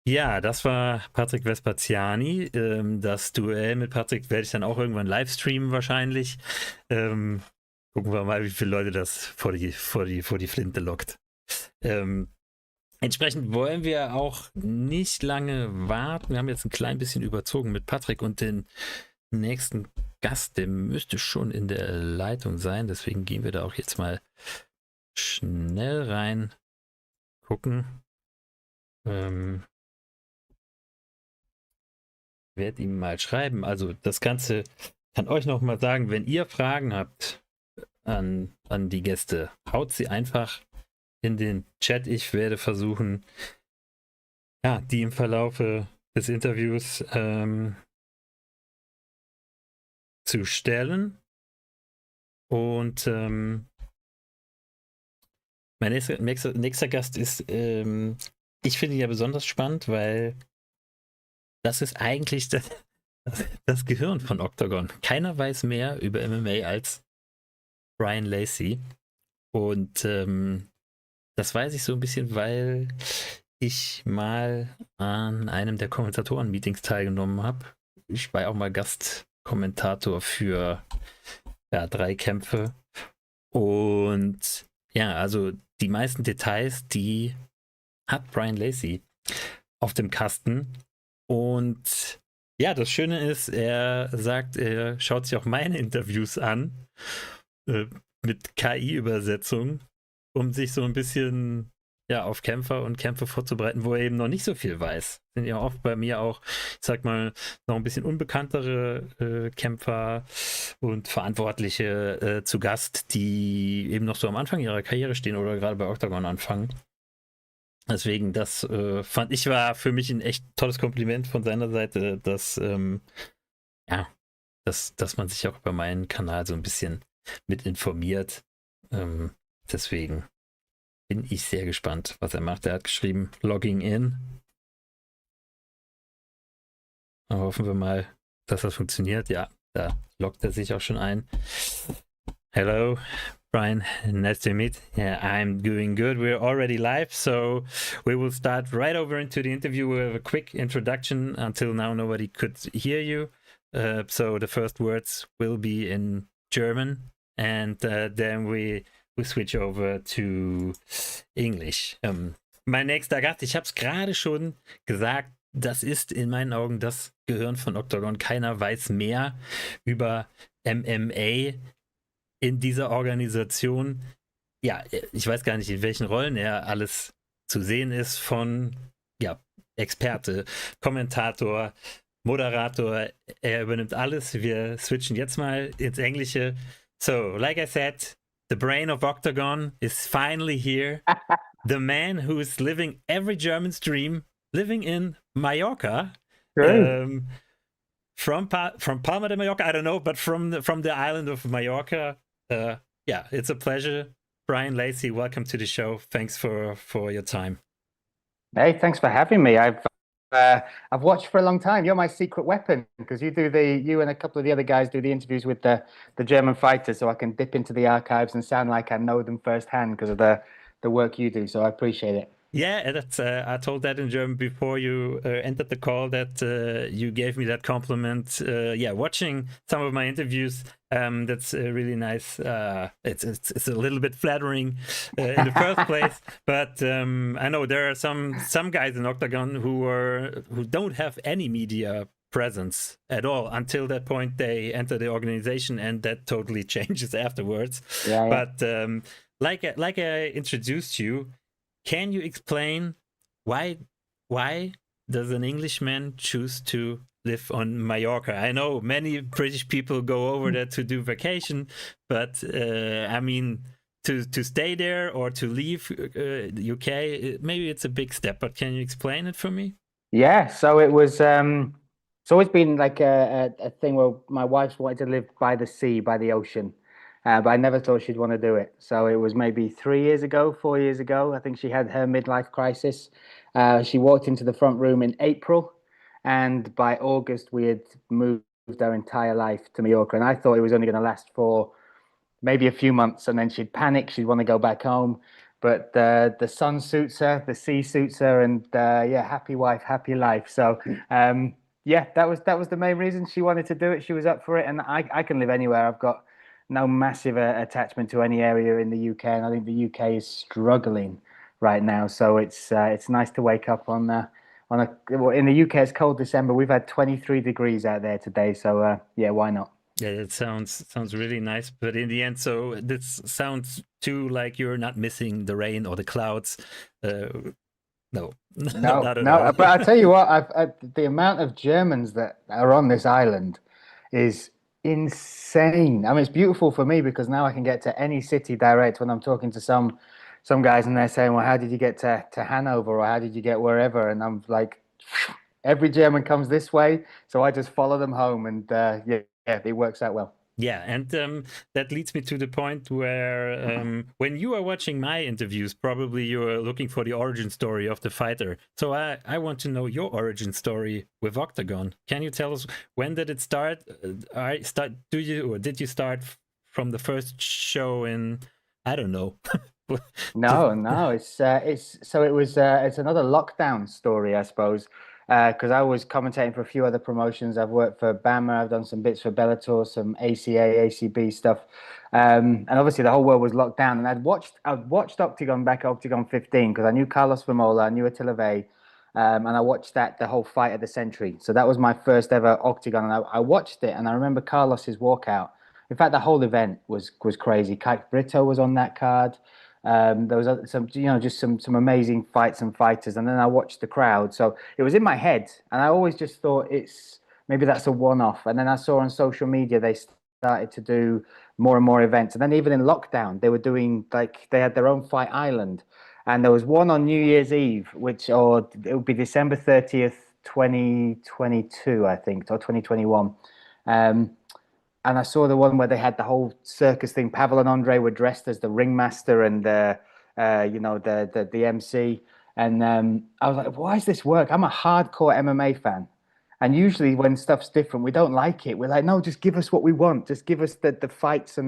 Ja, das war Patrick Vespaziani. Das Duell mit Patrick werde ich dann auch irgendwann live streamen wahrscheinlich. Gucken wir mal, wie viele Leute das vor die Flinte lockt. Entsprechend wollen wir auch nicht lange warten. Wir haben jetzt ein klein bisschen überzogen mit Patrick und den nächsten Gast, der müsste schon in der Leitung sein. Deswegen gehen wir da auch jetzt mal schnell rein gucken. Werde ihm mal schreiben. Also das Ganze kann euch noch mal sagen, wenn ihr Fragen habt an die Gäste, haut sie einfach in den Chat. Ich werde versuchen, die im Verlaufe des Interviews zu stellen. Und mein nächster Gast ist, ich finde ihn ja besonders spannend, weil das ist eigentlich das Gehirn von Octagon. Keiner weiß mehr über MMA als Bryan Lacey. Und das weiß ich so ein bisschen, weil ich mal an einem der Kommentatoren-Meetings teilgenommen habe. Ich war auch mal Gastkommentator für 3 Kämpfe. Und ja, also die meisten Details, die hat Bryan Lacey auf dem Kasten. Und ja, das Schöne ist, er sagt, er schaut sich auch meine Interviews an mit KI-Übersetzung, um sich so ein bisschen auf Kämpfer und Kämpfe vorzubereiten, wo er eben noch nicht so viel weiß. Sind ja oft bei mir auch, ich sag mal, noch ein bisschen unbekanntere Kämpfer und Verantwortliche zu Gast, die eben noch so am Anfang ihrer Karriere stehen oder gerade bei Octagon anfangen. Deswegen, das fand ich war für mich ein echt tolles Kompliment von seiner Seite, dass dass man sich auch über meinen Kanal so ein bisschen mit informiert. Deswegen bin ich sehr gespannt, was er macht. Er hat geschrieben, Logging in. Hoffen wir mal, dass das funktioniert. Ja, da loggt er sich auch schon ein. Hello, Bryan, nice to meet. Yeah, I'm doing good. We're already live, so we will start right over into the interview with a quick introduction. Until now, nobody could hear you. So the first words will be in German, and then we switch over to English. Mein nächster Gast, ich habe es gerade schon gesagt, das ist in meinen Augen das Gehirn von Octagon. Keiner weiß mehr über MMA in dieser Organisation. Ja, ich weiß gar nicht, in welchen Rollen er alles zu sehen ist, von ja, Experte, Kommentator, Moderator, er übernimmt alles. Wir switchen jetzt mal ins Englische. So, like I said, the brain of Octagon is finally here. The man who is living every German's dream, living in Mallorca. From Palma de Mallorca, I don't know, but from the island of Mallorca. Yeah, it's a pleasure. Bryan Lacey, welcome to the show. Thanks for your time. Hey, thanks for having me. I've watched for a long time. You're my secret weapon because you and a couple of the other guys do the interviews with the German fighters, so I can dip into the archives and sound like I know them firsthand because of the work you do. So I appreciate it. Yeah, that's I told that in German before you entered the call, that you gave me that compliment. Yeah, watching some of my interviews, that's really nice. It's a little bit flattering in the first place, but I know there are some guys in Octagon who don't have any media presence at all until that point they enter the organization, and that totally changes afterwards. Yeah. But like I introduced you. Can you explain why does an Englishman choose to live on Mallorca? I know many British people go over there to do vacation, but I mean, to stay there or to leave the UK, maybe it's a big step, but can you explain it for me? Yeah, so it was it's always been like a thing where my wife wanted to live by the sea, by the ocean. But I never thought she'd want to do it. So it was maybe 4 years ago. I think she had her midlife crisis. She walked into the front room in April, and by August we had moved our entire life to Mallorca. And I thought it was only going to last for maybe a few months, and then she'd panic. She'd want to go back home. But the sun suits her, the sea suits her, and yeah, happy wife, happy life. So yeah, that was the main reason she wanted to do it. She was up for it, and I can live anywhere. I've got no massive attachment to any area in the UK, and I think the UK is struggling right now. So it's nice to wake up in the UK. It's cold December. We've had 23 degrees out there today. So yeah, why not? Yeah, it sounds really nice, but in the end, so this sounds too like you're not missing the rain or the clouds. No, not at all. But I tell you what, the amount of Germans that are on this island is insane. I mean, it's beautiful for me because now I can get to any city direct. When I'm talking to some guys and they're saying, well, how did you get to Hanover, or how did you get wherever? And I'm like, every German comes this way, so I just follow them home, and yeah, it works out well. Yeah, and that leads me to the point where when you are watching my interviews, probably you're looking for the origin story of the fighter. So I want to know your origin story with Octagon. Can you tell us, when did it start? Did you start from the first show in, I don't know? No, it's another lockdown story, I suppose. Because I was commentating for a few other promotions. I've worked for BAMMA, I've done some bits for Bellator, some ACA, ACB stuff, and obviously the whole world was locked down. And I'd watched Octagon back at Octagon 15 because I knew Carlos Vermola, I knew Attila Vey, and I watched the whole fight of the century. So that was my first ever Octagon, and I watched it, and I remember Carlos's walkout. In fact, the whole event was crazy. Kike Brito was on that card. There was some, just some amazing fights and fighters, and then I watched the crowd. So it was in my head, and I always just thought maybe that's a one-off. And then I saw on social media they started to do more and more events, and then even in lockdown they were doing, like, they had their own fight island, and there was one on New Year's Eve, or it would be December 30th, 2022, I think, or 2021. And I saw the one where they had the whole circus thing. Pavel and Andre were dressed as the ringmaster and the MC. And I was like, why does this work? I'm a hardcore MMA fan. And usually when stuff's different, we don't like it. We're like, no, just give us what we want. Just give us the fights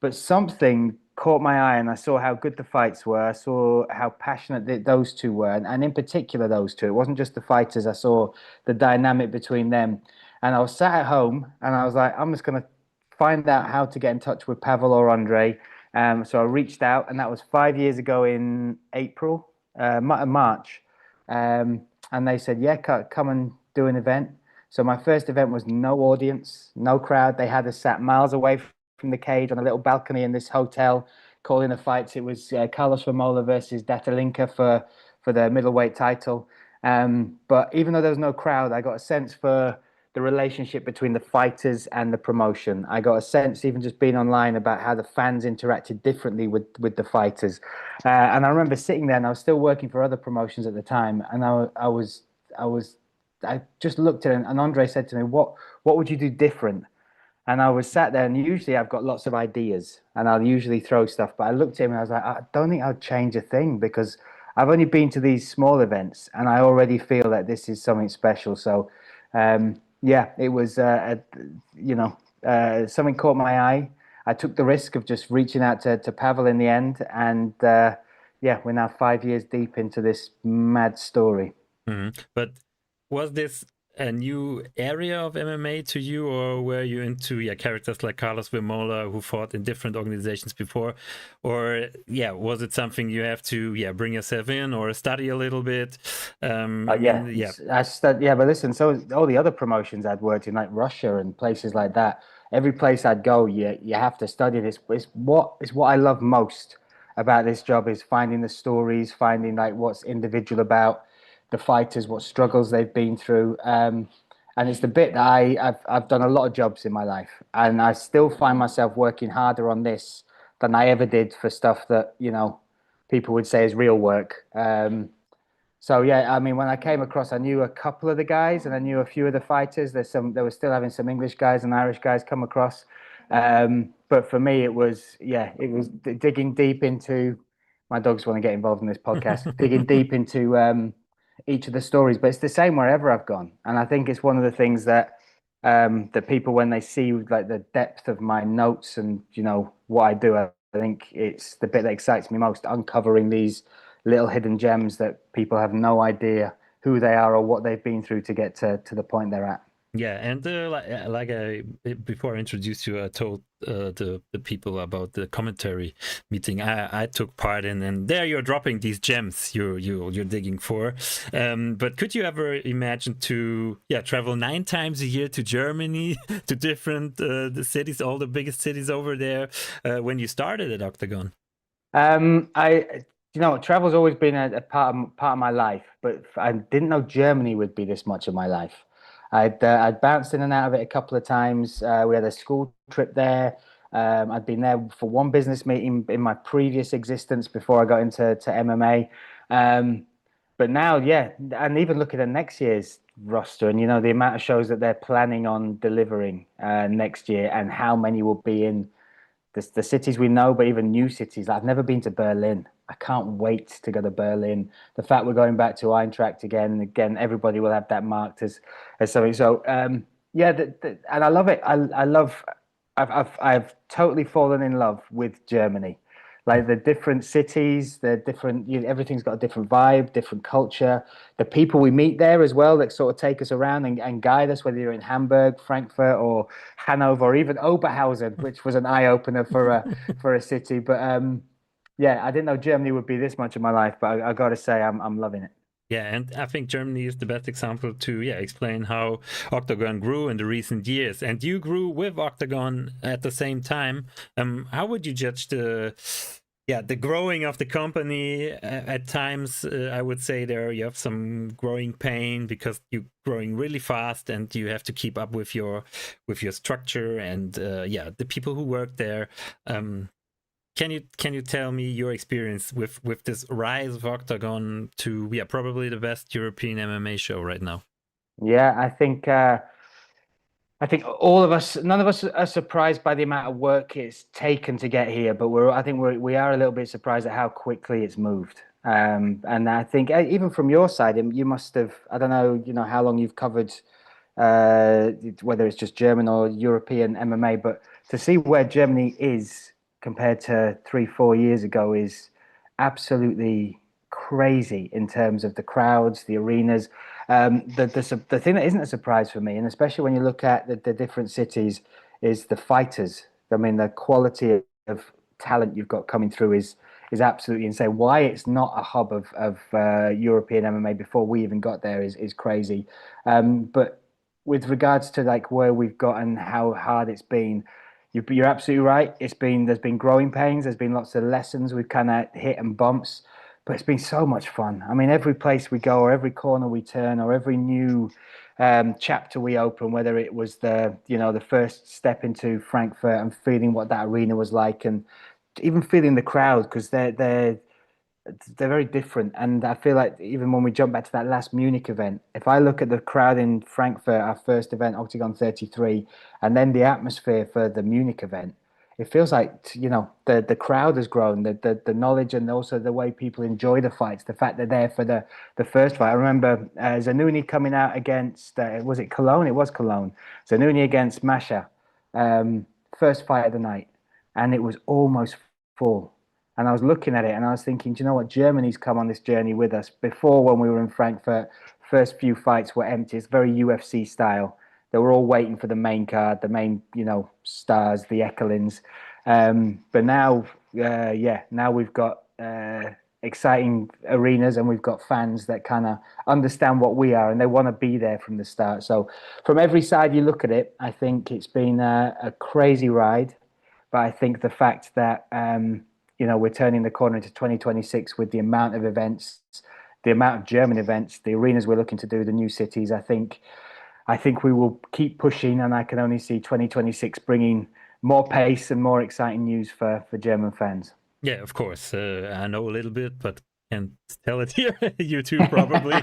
but something caught my eye, and I saw how good the fights were. I saw how passionate those two were. And in particular, those two. It wasn't just the fighters. I saw the dynamic between them. And I was sat at home, and I was like, I'm just going to find out how to get in touch with Pavel or Andre. So I reached out, and that was 5 years ago in March. And and they said, yeah, come and do an event. So my first event was no audience, no crowd. They had us sat miles away from the cage on a little balcony in this hotel, calling the fights. It was Carlos Vermola versus Datalinka for the middleweight title. But even though there was no crowd, I got a sense for the relationship between the fighters and the promotion. I got a sense, even just being online, about how the fans interacted differently with the fighters. And I remember sitting there, and I was still working for other promotions at the time, and I just looked at it, and Andre said to me, what would you do different? And I was sat there, and usually I've got lots of ideas, and I'll usually throw stuff. But I looked at him, and I was like, I don't think I'd change a thing, because I've only been to these small events, and I already feel that this is something special. So, yeah, it was, something caught my eye. I took the risk of just reaching out to Pavel in the end, and yeah, we're now 5 years deep into this mad story. But was this a new area of MMA to you, or were you into characters like Carlos Vermola who fought in different organizations before, or was it something you have to bring yourself in or study a little bit? I studied. Yeah, but listen, so all the other promotions I'd worked in, like Russia and places like that, every place I'd go, you have to study this. It's what I love most about this job, is finding the stories, finding like what's individual about the fighters, what struggles they've been through, and it's the bit that I've done a lot of jobs in my life, and I still find myself working harder on this than I ever did for stuff that people would say is real work. So yeah, I mean, when I came across, I knew a couple of the guys, and I knew a few of the fighters. They were still having some English guys and Irish guys come across, but for me, it was digging deep into. My dogs want to get involved in this podcast. Digging deep into each of the stories, but it's the same wherever I've gone, and I think it's one of the things that that people, when they see like the depth of my notes and what I do, I think it's the bit that excites me most, uncovering these little hidden gems that people have no idea who they are or what they've been through to get to the point they're at. Yeah, and like before I introduced you, I told the people about the commentary meeting I took part in, and there you're dropping these gems you're digging for. But could you ever imagine to travel 9 times a year to Germany, to different the cities, all the biggest cities over there, when you started at Octagon? Travel's always been a part of my life, but I didn't know Germany would be this much of my life. I'd bounced in and out of it a couple of times. We had a school trip there. I'd been there for one business meeting in my previous existence before I got into MMA. But now, and even looking at next year's roster, and the amount of shows that they're planning on delivering next year, and how many will be in the cities we know, but even new cities. I've never been to Berlin. I can't wait to go to Berlin. The fact we're going back to Eintracht again, everybody will have that marked as something. So and I love it. I've totally fallen in love with Germany. Like the different cities, the different, everything's got a different vibe, different culture. The people we meet there as well, that sort of take us around and guide us, whether you're in Hamburg, Frankfurt, or Hanover, or even Oberhausen, which was an eye opener for a city. But I didn't know Germany would be this much of my life, but I got to say, I'm loving it. Yeah, and I think Germany is the best example to explain how Octagon grew in the recent years. And you grew with Octagon at the same time. How would you judge the growing of the company? At times, I would say you have some growing pain because you're growing really fast and you have to keep up with your structure and the people who work there. Can you tell me your experience with this rise of Octagon to probably the best European MMA show right now? Yeah, I think all of us, none of us are surprised by the amount of work it's taken to get here, but we are a little bit surprised at how quickly it's moved. And I think even from your side, you must have, I don't know, how long you've covered, whether it's just German or European MMA, but to see where Germany is compared to 3-4 years ago is absolutely crazy in terms of the crowds, the arenas. The thing that isn't a surprise for me, and especially when you look at the different cities, is the fighters. I mean, the quality of talent you've got coming through is is absolutely insane. Why it's not a hub of European MMA before we even got there is crazy. But with regards to like where we've got and how hard it's been, you're absolutely right. There's been growing pains. There's been lots of lessons we've kind of hit and bumps, but it's been so much fun. I mean, every place we go, or every corner we turn, or every new chapter we open, whether it was the first step into Frankfurt and feeling what that arena was like, and even feeling the crowd, because they're very different. And I feel like even when we jump back to that last Munich event, if I look at the crowd in Frankfurt, our first event, Octagon 33, and then the atmosphere for the Munich event, it feels like, the crowd has grown, the knowledge, and also the way people enjoy the fights, the fact they're there for the first fight. I remember Zanuni coming out against, was it Cologne? It was Cologne. Zanuni against Masha, first fight of the night, and it was almost full. And I was looking at it and I was thinking, do you know what? Germany's come on this journey with us. Before, when we were in Frankfurt, first few fights were empty. It's very UFC style. They were all waiting for the main card, the main, stars, the Ekelins. But now, now we've got exciting arenas, and we've got fans that kind of understand what we are and they want to be there from the start. So from every side you look at it, I think it's been a crazy ride. But I think the fact that we're turning the corner into 2026 with the amount of events, the amount of German events, the arenas we're looking to do, the new cities. I think we will keep pushing, and I can only see 2026 bringing more pace and more exciting news for German fans. Yeah, of course. I know a little bit, but can't tell it here. YouTube probably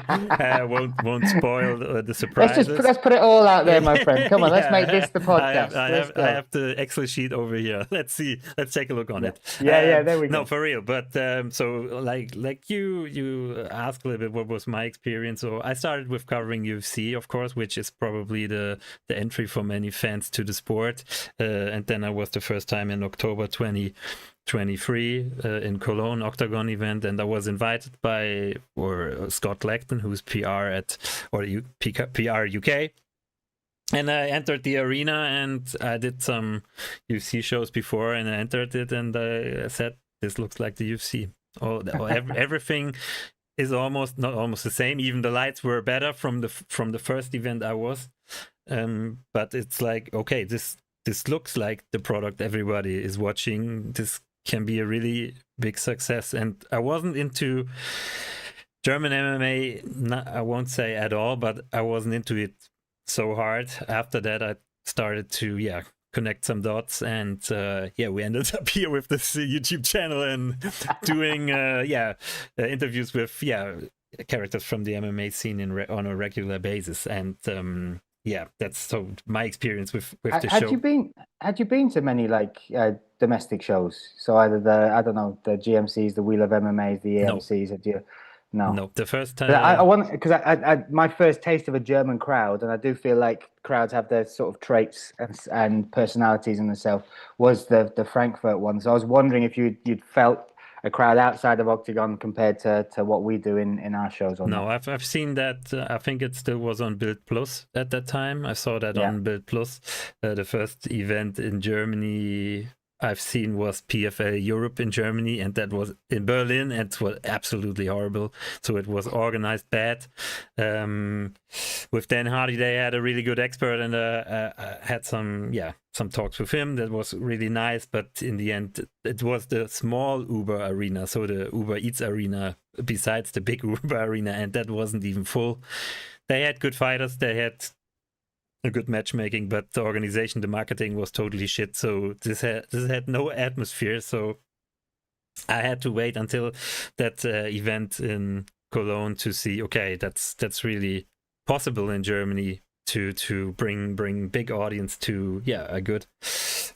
won't spoil the surprises. Let's put it all out there, my friend. Come on, let's make this the podcast. I have the Excel sheet over here. Let's see. Let's take a look on it. Yeah, there we go. No, for real. But so like you asked a little bit what was my experience. So I started with covering UFC, of course, which is probably the entry for many fans to the sport. And then I was the first time in October 2023 in Cologne, Octagon event, and I was invited by Scott Lecton, who's PR PR UK, and I entered the arena and I did some UFC shows before, and I entered it and I said, this looks like the UFC. Everything is not almost the same. Even the lights were better from the first event I was, but it's like, okay, this looks like the product everybody is watching. This can be a really big success. And I wasn't into German MMA, I won't say at all, but I wasn't into it so hard. After that, I started to connect some dots, and we ended up here with this YouTube channel and doing interviews with characters from the MMA scene on a regular basis. And that's so my experience with the show. Had you been to many domestic shows? So either the GMCs, the We Love MMAs, the EMCs. No, the first time. I want, because I my first taste of a German crowd, and I do feel like crowds have their sort of traits and personalities in themselves, was the Frankfurt one. So I was wondering if you'd felt a crowd outside of Octagon compared to what we do in our shows. No, I've seen that. I think it still was on Bild Plus at that time. I saw that on Bild Plus. The first event in Germany I've seen was PFL Europe in Germany, and that was in Berlin, and it was absolutely horrible. So it was organized bad. With Dan Hardy, they had a really good expert, and I had some talks with him. That was really nice, but in the end, it was the small Uber arena, so the Uber Eats arena, besides the big Uber arena, and that wasn't even full. They had good fighters, they had a good matchmaking, but the organization, the marketing was totally shit. So this had no atmosphere. So I had to wait until that event in Cologne to see, okay, that's really possible in Germany to bring big audience to a good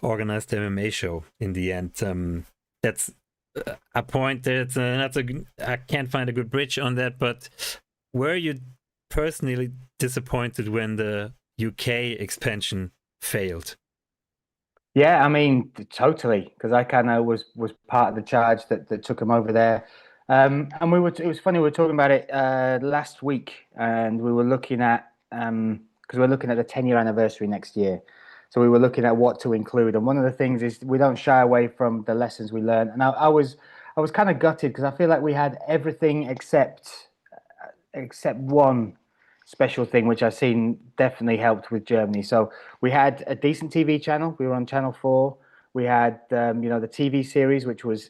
organized MMA show. In the end, that's a point that I can't find a good bridge on that. But were you personally disappointed when the UK expansion failed? Yeah, I mean, totally, because I kind of was part of the charge that took him over there. And it was funny, we were talking about it last week, and we were looking at, because we're looking at the 10-year anniversary next year. So we were looking at what to include. And one of the things is we don't shy away from the lessons we learned. And I I was kind of gutted because I feel like we had everything except one special thing, which I've seen definitely helped with Germany. So we had a decent TV channel. We were on Channel 4. We had, the TV series, which was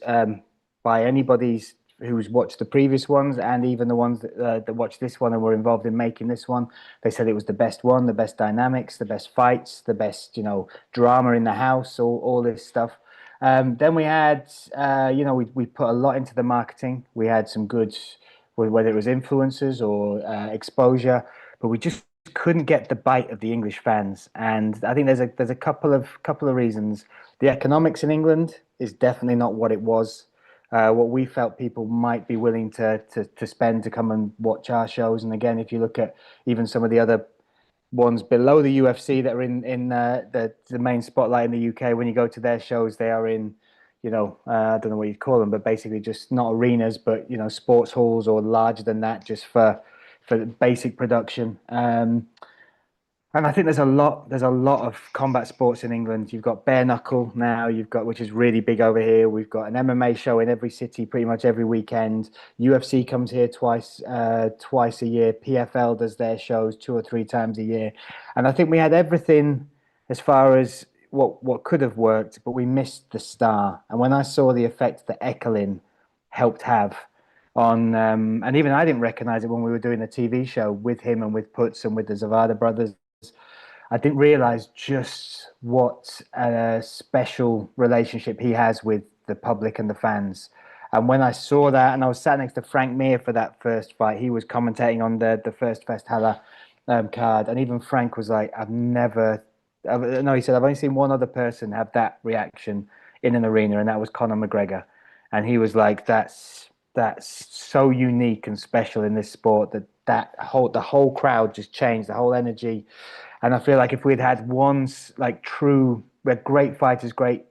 by anybody's who's watched the previous ones, and even the ones that watched this one and were involved in making this one. They said it was the best one, the best dynamics, the best fights, the best, drama in the house, all this stuff. Then we had, we put a lot into the marketing. We had some good, whether it was influencers or exposure, but we just couldn't get the bite of the English fans. And I think there's a couple of reasons. The economics in England is definitely not what it was. What we felt people might be willing to spend to come and watch our shows. And again, if you look at even some of the other ones below the UFC that are in the main spotlight in the UK, when you go to their shows, they are in, I don't know what you'd call them, but basically just not arenas, but sports halls or larger than that, just for basic production. And I think there's a lot of combat sports in England. You've got bare knuckle now, which is really big over here. We've got an MMA show in every city pretty much every weekend. UFC comes here twice a year. PFL does their shows 2 or 3 times a year. And I think we had everything as far as what could have worked, but we missed the star. And when I saw the effect that Ekelin helped have on, and even I didn't recognize it when we were doing the TV show with him and with Putz and with the Zavada brothers, I didn't realize just what a special relationship he has with the public and the fans. And when I saw that, and I was sat next to Frank Mir for that first fight, he was commentating on the first Festhalle card. And even Frank was like, he said, I've only seen one other person have that reaction in an arena, and that was Conor McGregor. And he was like, that's so unique and special in this sport the whole crowd just changed, the whole energy. And I feel like if we'd had we had great fighters, great,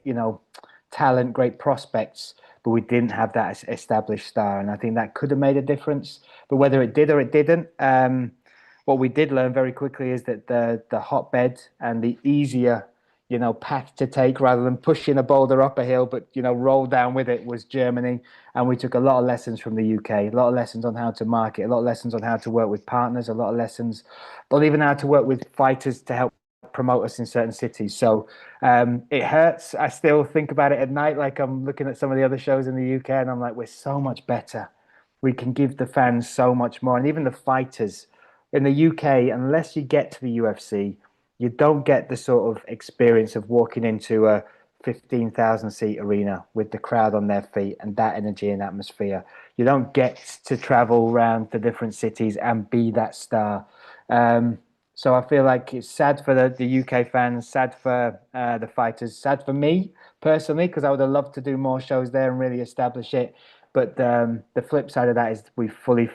talent, great prospects, but we didn't have that established star. And I think that could have made a difference. But whether it did or it didn't, what we did learn very quickly is that the hotbed and the easier, path to take rather than pushing a boulder up a hill, but, roll down with it was Germany. And we took a lot of lessons from the UK, a lot of lessons on how to market, a lot of lessons on how to work with partners, a lot of lessons on even how to work with fighters to help promote us in certain cities. So it hurts. I still think about it at night, like I'm looking at some of the other shows in the UK and I'm like, we're so much better. We can give the fans so much more. And even the fighters in the UK, unless you get to the UFC, you don't get the sort of experience of walking into a 15,000 seat arena with the crowd on their feet and that energy and atmosphere. You don't get to travel around the different cities and be that star. So I feel like it's sad for the UK fans, sad for the fighters, sad for me personally, because I would have loved to do more shows there and really establish it. But the flip side of that is we fully,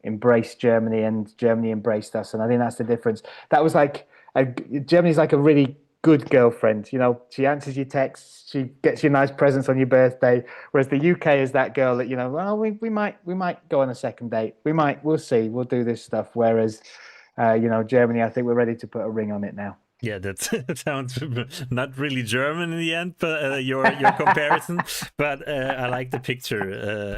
embraced Germany and Germany embraced us. And I think that's the difference. That was like, Germany's like a really good girlfriend. She answers your texts, she gets you nice presents on your birthday. Whereas the UK is that girl that, we might go on a second date. We'll see, we'll do this stuff. Whereas, Germany, I think we're ready to put a ring on it now. Yeah, that sounds not really German in the end, but your comparison. But I like the picture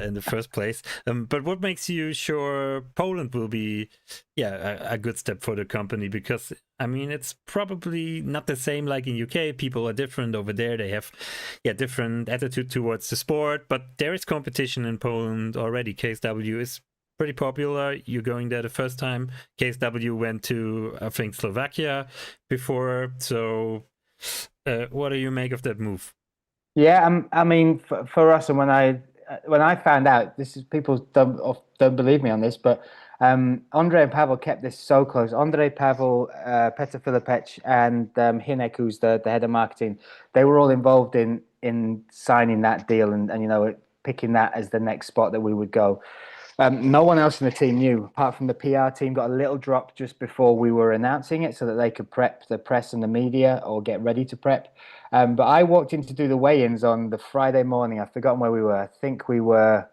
in the first place. But what makes you sure Poland will be, a good step for the company? Because it's probably not the same like in UK. People are different over there. They have, different attitude towards the sport. But there is competition in Poland already. KSW is pretty popular. You're going there the first time. KSW went to, I think, Slovakia before. So what do you make of that move? Yeah, for us, and when I found out, people don't believe me on this, but Andre and Pavel kept this so close. Andre, Pavel, Petr Filipec, and Hinek, who's the head of marketing, they were all involved in signing that deal and picking that as the next spot that we would go. No one else in the team knew, apart from the PR team. Got a little drop just before we were announcing it so that they could prep the press and the media or get ready to prep. But I walked in to do the weigh-ins on the Friday morning. I've forgotten where we were. I think we were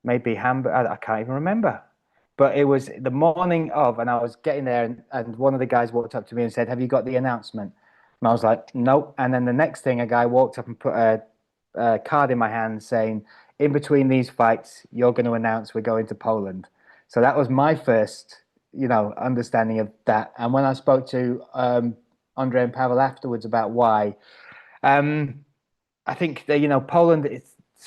maybe Hamburg. I can't even remember. But it was the morning of, and I was getting there, and one of the guys walked up to me and said, "Have you got the announcement?" And I was like, "Nope." And then the next thing, a guy walked up and put a card in my hand saying, in between these fights, you're going to announce we're going to Poland. So that was my first, understanding of that. And when I spoke to Andre and Pavel afterwards about why, I think that, Poland,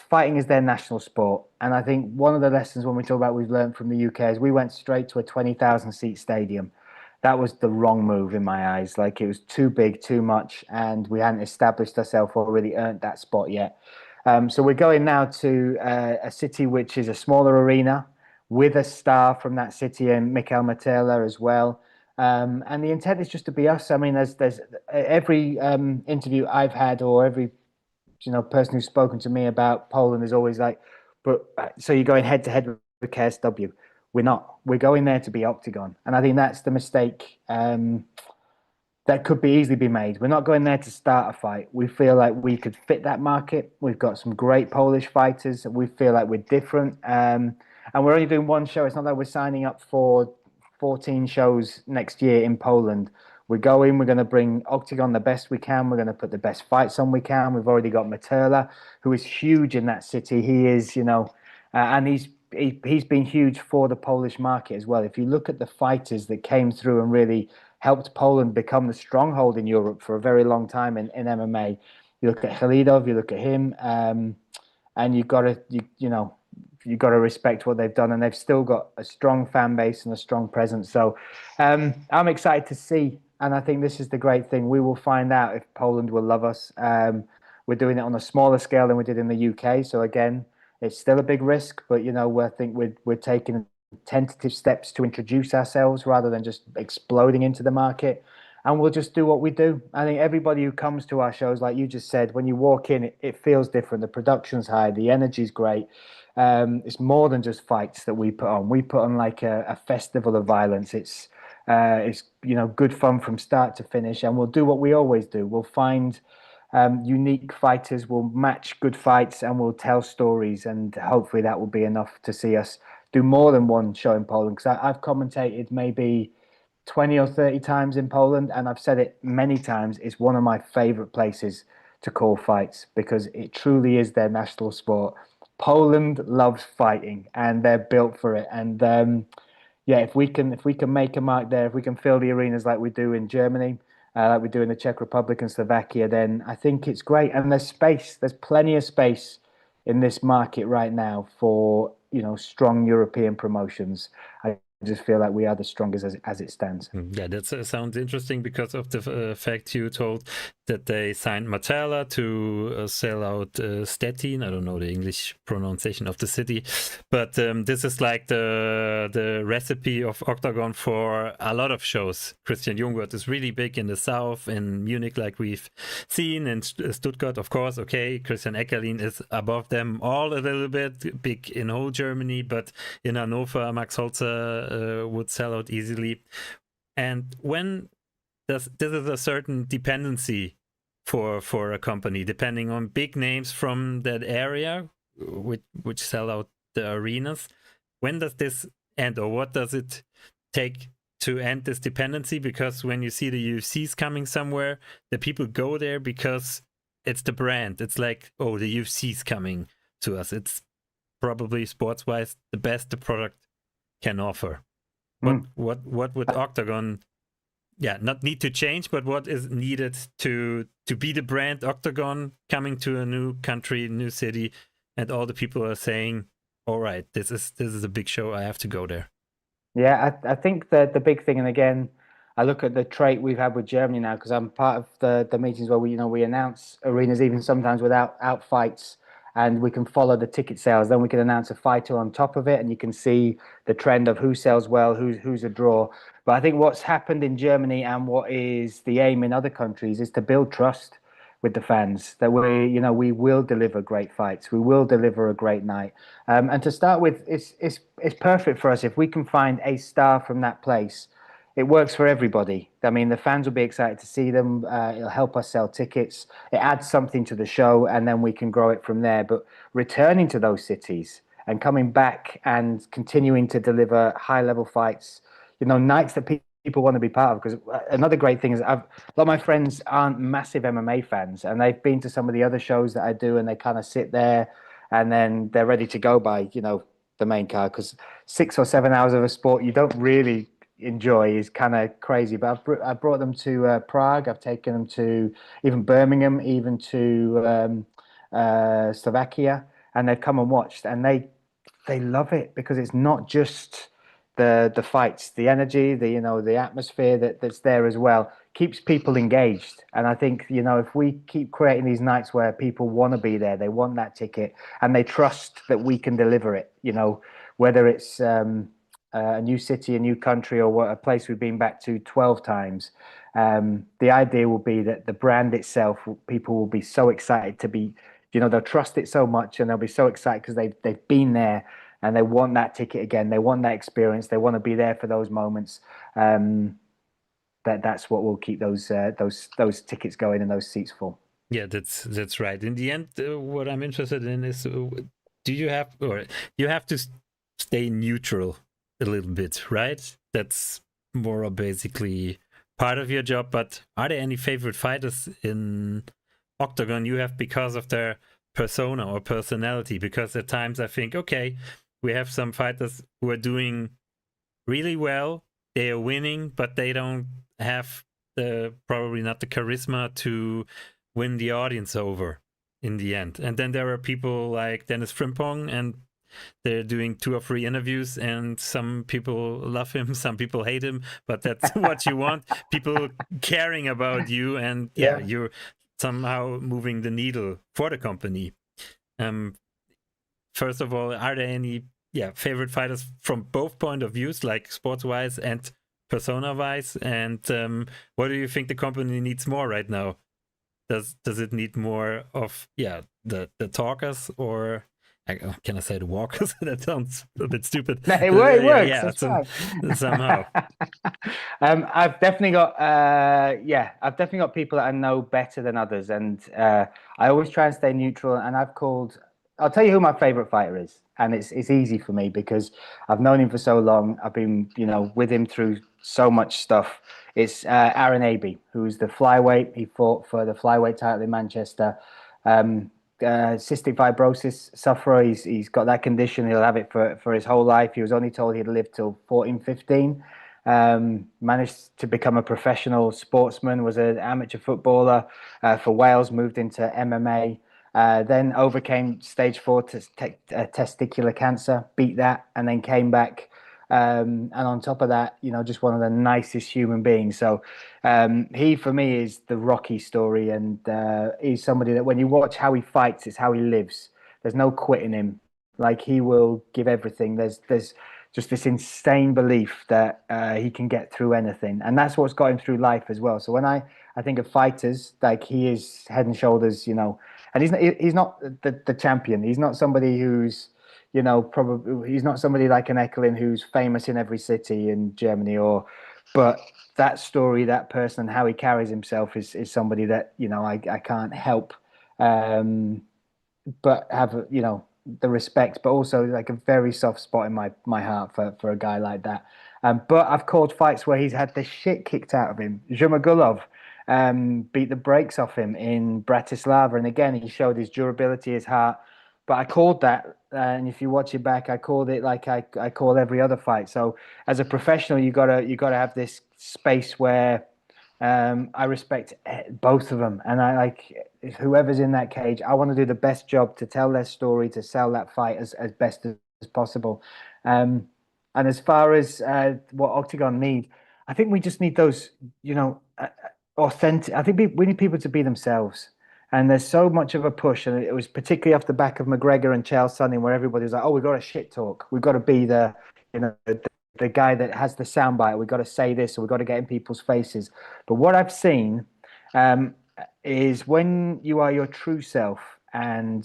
fighting is their national sport. And I think one of the lessons when we talk about we've learned from the UK is we went straight to a 20,000 seat stadium. That was the wrong move in my eyes. Like, it was too big, too much, and we hadn't established ourselves or really earned that spot yet. So we're going now to a city which is a smaller arena with a star from that city and Mikael Matela as well. And the intent is just to be us. I mean, there's every interview I've had or every person who's spoken to me about Poland is always like, but so you're going head to head with KSW. We're not. We're going there to be Octagon. And I think that's the mistake that could be easily be made. We're not going there to start a fight. We feel like we could fit that market. We've got some great Polish fighters. We feel like we're different. And we're only doing one show. It's not like we're signing up for 14 shows next year in Poland. We're going to bring Octagon the best we can. We're going to put the best fights on we can. We've already got Matela, who is huge in that city. He is, and he's been huge for the Polish market as well. If you look at the fighters that came through and really helped Poland become the stronghold in Europe for a very long time in MMA, you look at Khalidov, you look at him, and you've got to respect what they've done, and they've still got a strong fan base and a strong presence. So I'm excited to see, and I think this is the great thing. We will find out if Poland will love us. We're doing it on a smaller scale than we did in the UK. So again, it's still a big risk, but I think we're taking tentative steps to introduce ourselves rather than just exploding into the market. And we'll just do what we do. I think everybody who comes to our shows, like you just said, when you walk in, it feels different. The production's high, the energy's great. It's more than just fights that we put on. We put on like a festival of violence. It's good fun from start to finish, and we'll do what we always do. We'll find unique fighters, we'll match good fights, and we'll tell stories, and hopefully that will be enough to see us do more than one show in Poland. Because I've commentated maybe 20 or 30 times in Poland, and I've said it many times, it's one of my favorite places to call fights because it truly is their national sport. Poland loves fighting, and they're built for it. And if we can make a mark there, if we can fill the arenas like we do in Germany, like we do in the Czech Republic and Slovakia, then I think it's great. And there's space. There's plenty of space in this market right now for strong European promotions. I just feel like we are the strongest as it stands. Yeah, that sounds interesting because of the fact you told that they signed Matala to sell out Stettin. I don't know the English pronunciation of the city, but this is like the recipe of Octagon for a lot of shows. Christian Jungwirth is really big in the south, in Munich, like we've seen, in Stuttgart, of course. Okay, Christian Eckerlin is above them all a little bit, big in whole Germany, but in Hannover, Max Holzer would sell out easily. And when this is a certain dependency for a company, depending on big names from that area, which sell out the arenas. When does this end, or what does it take to end this dependency? Because when you see the UFCs coming somewhere, the people go there because it's the brand. It's like, oh, the UFC's coming to us. It's probably sports-wise the best the product can offer. What would Octagon not need to change, but what is needed to be the brand Octagon, coming to a new country, new city, and all the people are saying, all right, this is a big show, I have to go there? Yeah, I think the big thing, and again, I look at the trait we've had with Germany now, because I'm part of the meetings where we announce arenas even sometimes without fights, and we can follow the ticket sales. Then we can announce a fighter on top of it, and you can see the trend of who sells well, who's a draw. But I think what's happened in Germany and what is the aim in other countries is to build trust with the fans, that we will deliver great fights, we will deliver a great night. And to start with, it's perfect for us if we can find a star from that place. It works for everybody. I mean, the fans will be excited to see them. It'll help us sell tickets. It adds something to the show, and then we can grow it from there. But returning to those cities and coming back and continuing to deliver high-level fights, nights that people want to be part of. Because another great thing is a lot of my friends aren't massive MMA fans, and they've been to some of the other shows that I do, and they kind of sit there and then they're ready to go by, the main card, because 6 or 7 hours of a sport you don't really enjoy is kind of crazy. But I've brought them to Prague. I've taken them to even Birmingham, even to Slovakia, and they've come and watched, and they love it because it's not just the fights, the energy, the atmosphere that's there as well keeps people engaged. And I think, if we keep creating these nights where people want to be there, they want that ticket, and they trust that we can deliver it, whether it's a new city, a new country, or a place we've been back to 12 times. The idea will be that the brand itself, people will be so excited to be, they'll trust it so much, and they'll be so excited because they've been there, and they want that ticket again. They want that experience. They want to be there for those moments. That's what will keep those tickets going and those seats full. Yeah, that's right. In the end, what I'm interested in is, you have to stay neutral a little bit, right? That's more or basically part of your job. But are there any favorite fighters in Octagon you have because of their persona or personality? Because at times I think, okay, we have some fighters who are doing really well, they are winning, but they don't have probably not the charisma to win the audience over in the end. And then there are people like Dennis Frimpong, and they're doing 2 or 3 interviews, and some people love him, some people hate him, but that's what you want. People caring about you, and you're somehow moving the needle for the company. First of all, are there any favorite fighters from both point of views, like sports-wise and persona-wise? And what do you think the company needs more right now? Does it need more of the talkers, or can I say the walkers? That sounds a bit stupid. No, it works. Yeah, somehow. I've definitely got people that I know better than others, and I always try and stay neutral. And I'll tell you who my favorite fighter is, and it's easy for me because I've known him for so long. I've been with him through so much stuff. It's Aaron Abbey, who's the flyweight. He fought for the flyweight title in Manchester. Cystic fibrosis sufferer. He's got that condition. He'll have it for his whole life. He was only told he'd live till 14, 15. Managed to become a professional sportsman, was an amateur footballer for Wales, moved into MMA, then overcame stage 4 testicular cancer, beat that, and then came back. And on top of that, just one of the nicest human beings. So he, for me, is the Rocky story, and he's somebody that when you watch how he fights, it's how he lives. There's no quitting him. Like, he will give everything. There's just this insane belief that he can get through anything, and that's what's got him through life as well. So when I think of fighters, like, he is head and shoulders, and he's not the champion. He's not somebody who's probably he's not somebody like an Ekelin who's famous in every city in Germany, but that story, that person, how he carries himself is somebody that I can't help but have the respect, but also like a very soft spot in my heart for a guy like that. But I've called fights where he's had the shit kicked out of him. Zhumagulov beat the brakes off him in Bratislava, and again he showed his durability, his heart. But I called that, and if you watch it back, I called it like I call every other fight. So as a professional, you gotta have this space where I respect both of them, and I like whoever's in that cage. I want to do the best job to tell their story, to sell that fight as best as possible. And as far as what Octagon need, I think we just need those, authentic. I think we need people to be themselves. And there's so much of a push, and it was particularly off the back of McGregor and Chael Sonnen, where everybody was like, "Oh, we've got to shit talk. We've got to be the guy that has the soundbite. We've got to say this, or we've got to get in people's faces." But what I've seen is when you are your true self, and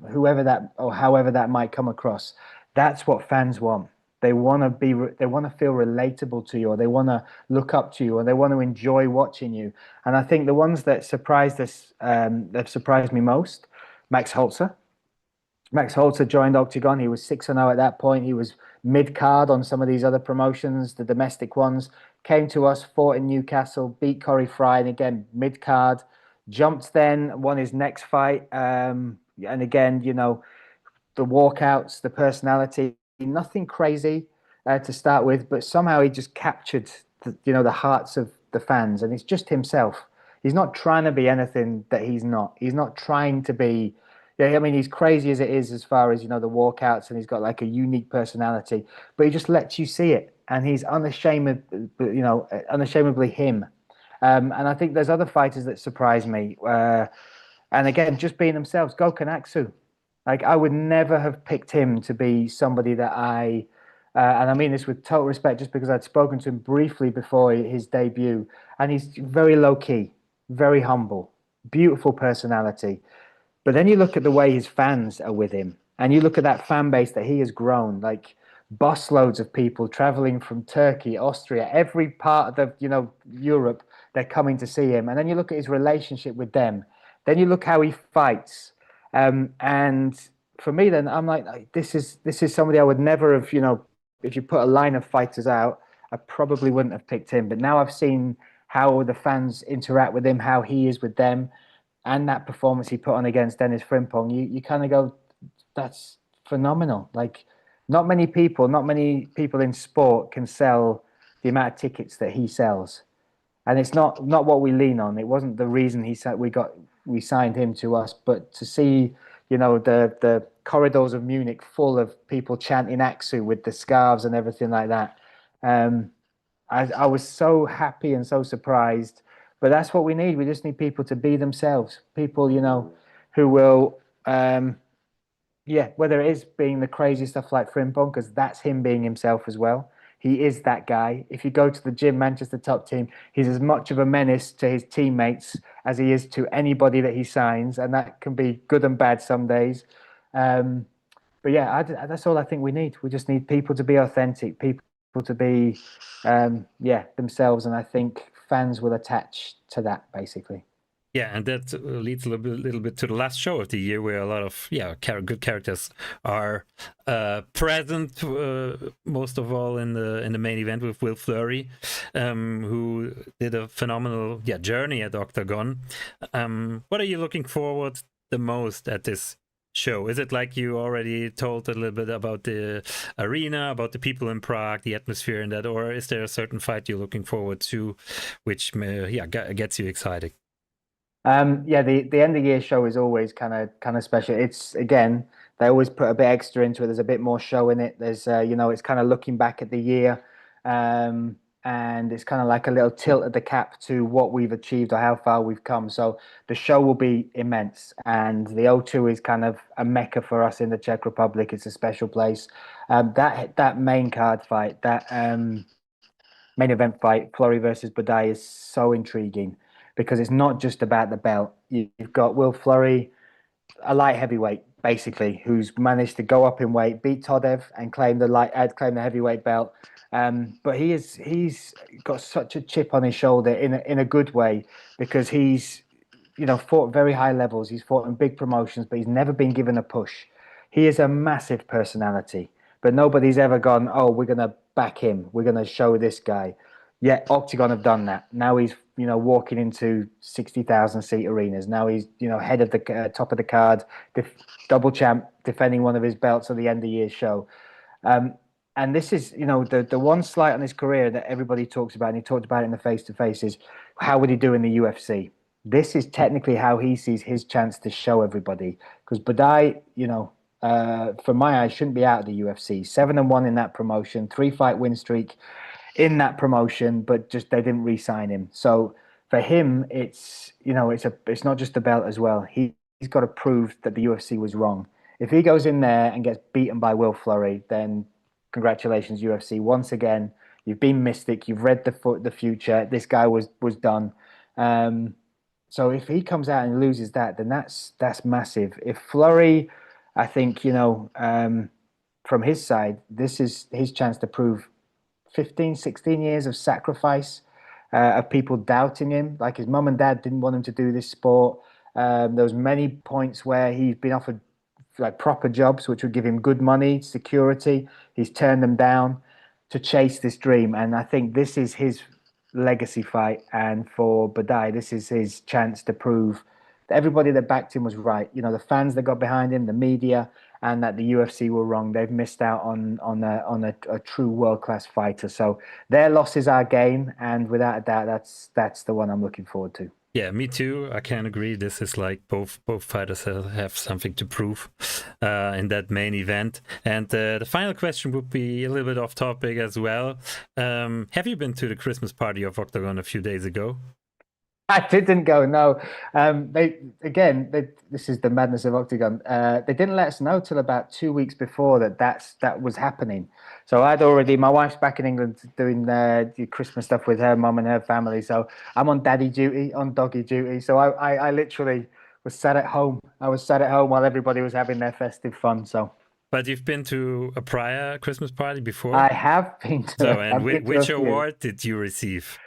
whoever that or however that might come across, that's what fans want. They want to feel relatable to you, or they want to look up to you, or they want to enjoy watching you. And I think the ones that surprised us, that surprised me most, Max Holzer. Max Holzer joined Octagon. He was 6-0 at that point. He was mid-card on some of these other promotions, the domestic ones. Came to us, fought in Newcastle, beat Corey Fry, and again, mid-card. Jumped then, won his next fight And again, the walkouts, the personality, nothing crazy to start with, but somehow he just captured the hearts of the fans, and it's just himself. He's not trying to be anything that he's not. He's not trying to be. Yeah, I mean, he's crazy as it is as far as the walkouts, and he's got like a unique personality, but he just lets you see it, and he's unashamedly him. And I think there's other fighters that surprise me. And again, just being themselves. Gokhan Aksu. Like, I would never have picked him to be somebody that and I mean this with total respect, just because I'd spoken to him briefly before his debut, and he's very low key, very humble, beautiful personality. But then you look at the way his fans are with him, and you look at that fan base that he has grown, like busloads of people traveling from Turkey, Austria, every part of Europe, they're coming to see him. And then you look at his relationship with them. Then you look how he fights. And for me, then I'm like, this is somebody I would never have, if you put a line of fighters out, I probably wouldn't have picked him. But now I've seen how the fans interact with him, how he is with them, and that performance he put on against Dennis Frimpong, you kind of go, that's phenomenal. Like, not many people in sport can sell the amount of tickets that he sells. And it's not what we lean on. It wasn't the reason we signed him to us, but to see, the corridors of Munich full of people chanting Aksu with the scarves and everything like that. I was so happy and so surprised. But that's what we need. We just need people to be themselves. People, who will, whether it is being the crazy stuff like Frimpong, because that's him being himself as well. He is that guy. If you go to the gym, Manchester top team, he's as much of a menace to his teammates as he is to anybody that he signs, and that can be good and bad some days. But yeah, that's all I think we need. We just need people to be authentic, people to be, themselves, and I think fans will attach to that, basically. Yeah, and that leads a little bit to the last show of the year, where a lot of good characters are present. Most of all in the main event with Will Fleury, who did a phenomenal journey at Octagon. What are you looking forward the most at this show? Is it like you already told a little bit about the arena, about the people in Prague, the atmosphere in that, or is there a certain fight you're looking forward to, which gets you excited? The end of year show is always kind of special. It's, again, they always put a bit extra into it. There's a bit more show in it. There's it's kind of looking back at the year, and it's kind of like a little tilt at the cap to what we've achieved or how far we've come. So the show will be immense, and the O2 is kind of a mecca for us in the Czech Republic. It's a special place. That main card fight, that main event fight, Fleury versus Budai, is so intriguing, because it's not just about the belt. You've got Will Fleury, a light heavyweight, basically, who's managed to go up in weight, beat Todev, and claim the heavyweight belt. But he's got such a chip on his shoulder in a good way, because he's fought very high levels. He's fought in big promotions, but he's never been given a push. He is a massive personality, but nobody's ever gone, oh, we're going to back him. We're going to show this guy. Yet Octagon have done that. Now he's walking into 60,000 seat arenas. Now he's head of the top of the card, double champ, defending one of his belts at the end of year show. And this is the one slight on his career that everybody talks about, and he talked about it in the face-to-face, is how would he do in the UFC? This is technically how he sees his chance to show everybody, because Budai, from my eyes, shouldn't be out of the UFC. 7-1 in that promotion, 3-fight win streak in that promotion, but just they didn't re-sign him. So for him, it's it's not just the belt as well. He's got to prove that the UFC was wrong. If he goes in there and gets beaten by Will Fleury, then congratulations, UFC. Once again, you've been mystic. You've read the future. This guy was done. So if he comes out and loses that, then that's massive. If Fleury, I think from his side, this is his chance to prove 15, 16 years of sacrifice, of people doubting him. Like, his mum and dad didn't want him to do this sport. There was many points where he's been offered like proper jobs, which would give him good money, security. He's turned them down to chase this dream. And I think this is his legacy fight. And for Budai, this is his chance to prove everybody that backed him was right. You know, the fans that got behind him, the media, and that the UFC were wrong. They've missed out on a true world-class fighter. So their loss is our gain, and without a doubt, that's the one I'm looking forward to. Yeah, me too. I can agree. This is like both fighters have something to prove in that main event. And the final question would be a little bit off topic as well. Have you been to the Christmas party of Octagon a few days ago? I didn't go. No, this is the madness of Octagon. They didn't let us know till about 2 weeks before that was happening. So my wife's back in England doing the Christmas stuff with her mum and her family. So I'm on daddy duty, on doggy duty. So I literally was sat at home. I was sat at home while everybody was having their festive fun. So. But you've been to a prior Christmas party before? I have been to. So, and which award did you receive?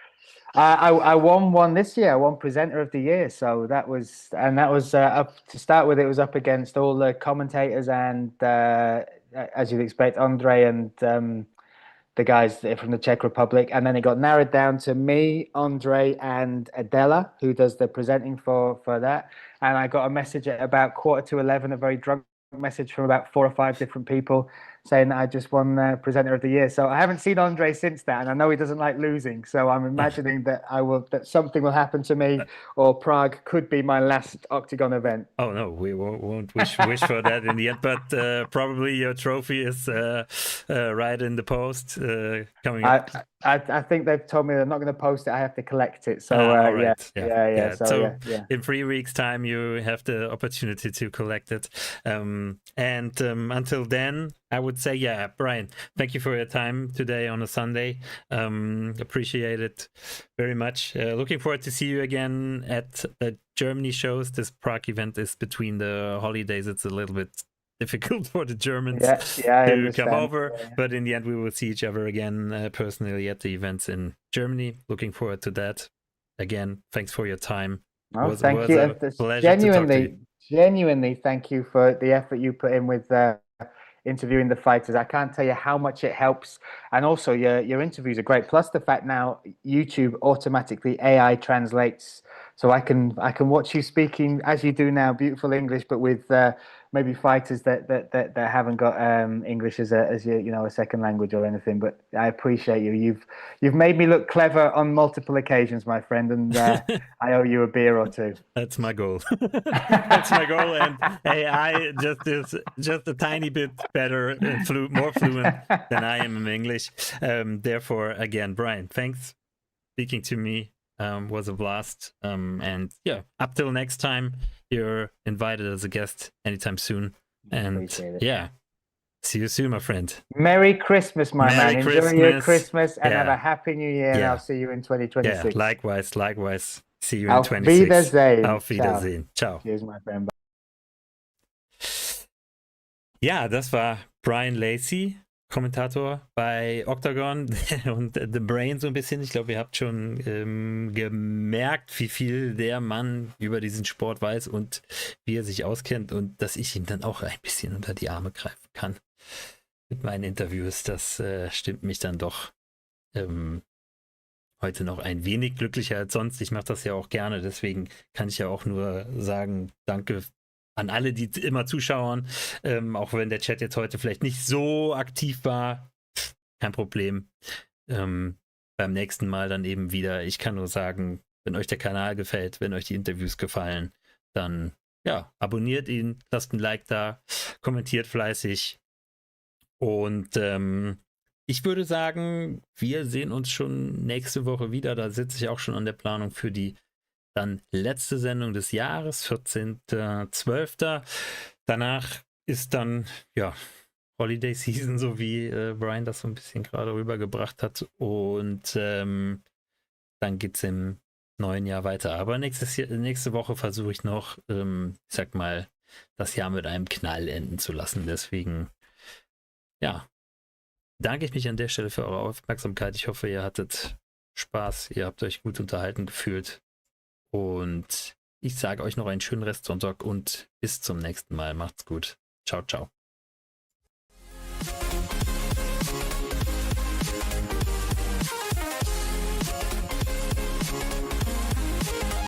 I won one this year. I won Presenter of the Year. So that was up to start with. It was up against all the commentators and, as you'd expect, Andre and the guys from the Czech Republic. And then it got narrowed down to me, Andre, and Adela, who does the presenting for that. And I got a message at about 11:15, a very drunk message from about 4 or 5 different people saying that I just won Presenter of the Year. So I haven't seen Andre since that, and I know he doesn't like losing. So I'm imagining that something will happen to me, or Prague could be my last Octagon event. Oh no, we won't wish for that in the end. But probably your trophy is right in the post coming up. I think they've told me they're not going to post it. I have to collect it. So right. yeah. So in 3 weeks' time, you have the opportunity to collect it. Until then, I would say, Brian, thank you for your time today on a Sunday. Appreciate it very much. Looking forward to see you again at the Germany shows. This Prague event is between the holidays. It's a little bit difficult for the Germans to come over, but in the end we will see each other again personally at the events in Germany. Looking forward to that. Again, thanks for your time. Thank you. Genuinely thank you for the effort you put in with interviewing the fighters. I can't tell you how much it helps, and also your interviews are great. Plus the fact now YouTube automatically AI translates, so I can watch you speaking as you do now, beautiful English, but with maybe fighters that haven't got English as a second language or anything. But I appreciate you. You've made me look clever on multiple occasions, my friend, and I owe you a beer or two. That's my goal. That's my goal. And AI is just a tiny bit better and more fluent than I am in English. Therefore, again, Brian, thanks. Speaking to me was a blast. And up till next time. You're invited as a guest anytime soon. And see you soon, my friend. Merry Christmas, my man. Enjoy your Christmas and have a happy new year. And I'll see you in 2026. Yeah, likewise. See you in 2026. Auf Wiedersehen. Ciao. Cheers, my friend. Ja, das war Bryan Lacey, Kommentator bei Octagon und The Brain so ein bisschen. Ich glaube, ihr habt schon gemerkt, wie viel der Mann über diesen Sport weiß und wie er sich auskennt und dass ich ihm dann auch ein bisschen unter die Arme greifen kann mit meinen Interviews. Das stimmt mich dann doch heute noch ein wenig glücklicher als sonst. Ich mache das ja auch gerne, deswegen kann ich ja auch nur sagen, danke an alle, die immer zuschauen, auch wenn der Chat jetzt heute vielleicht nicht so aktiv war, kein Problem. Beim nächsten Mal dann eben wieder. Ich kann nur sagen, wenn euch der Kanal gefällt, wenn euch die Interviews gefallen, dann abonniert ihn, lasst ein Like da, kommentiert fleißig und ich würde sagen, wir sehen uns schon nächste Woche wieder. Da sitze ich auch schon an der Planung für die dann letzte Sendung des Jahres, 14.12. Danach ist dann, Holiday Season, so wie Brian das so ein bisschen gerade rübergebracht hat. Und dann geht es im neuen Jahr weiter. Aber nächste Woche versuche ich noch, das Jahr mit einem Knall enden zu lassen. Deswegen, danke ich mich an der Stelle für eure Aufmerksamkeit. Ich hoffe, ihr hattet Spaß, ihr habt euch gut unterhalten gefühlt. Und ich sage euch noch einen schönen Restsonntag und bis zum nächsten Mal. Macht's gut. Ciao, ciao.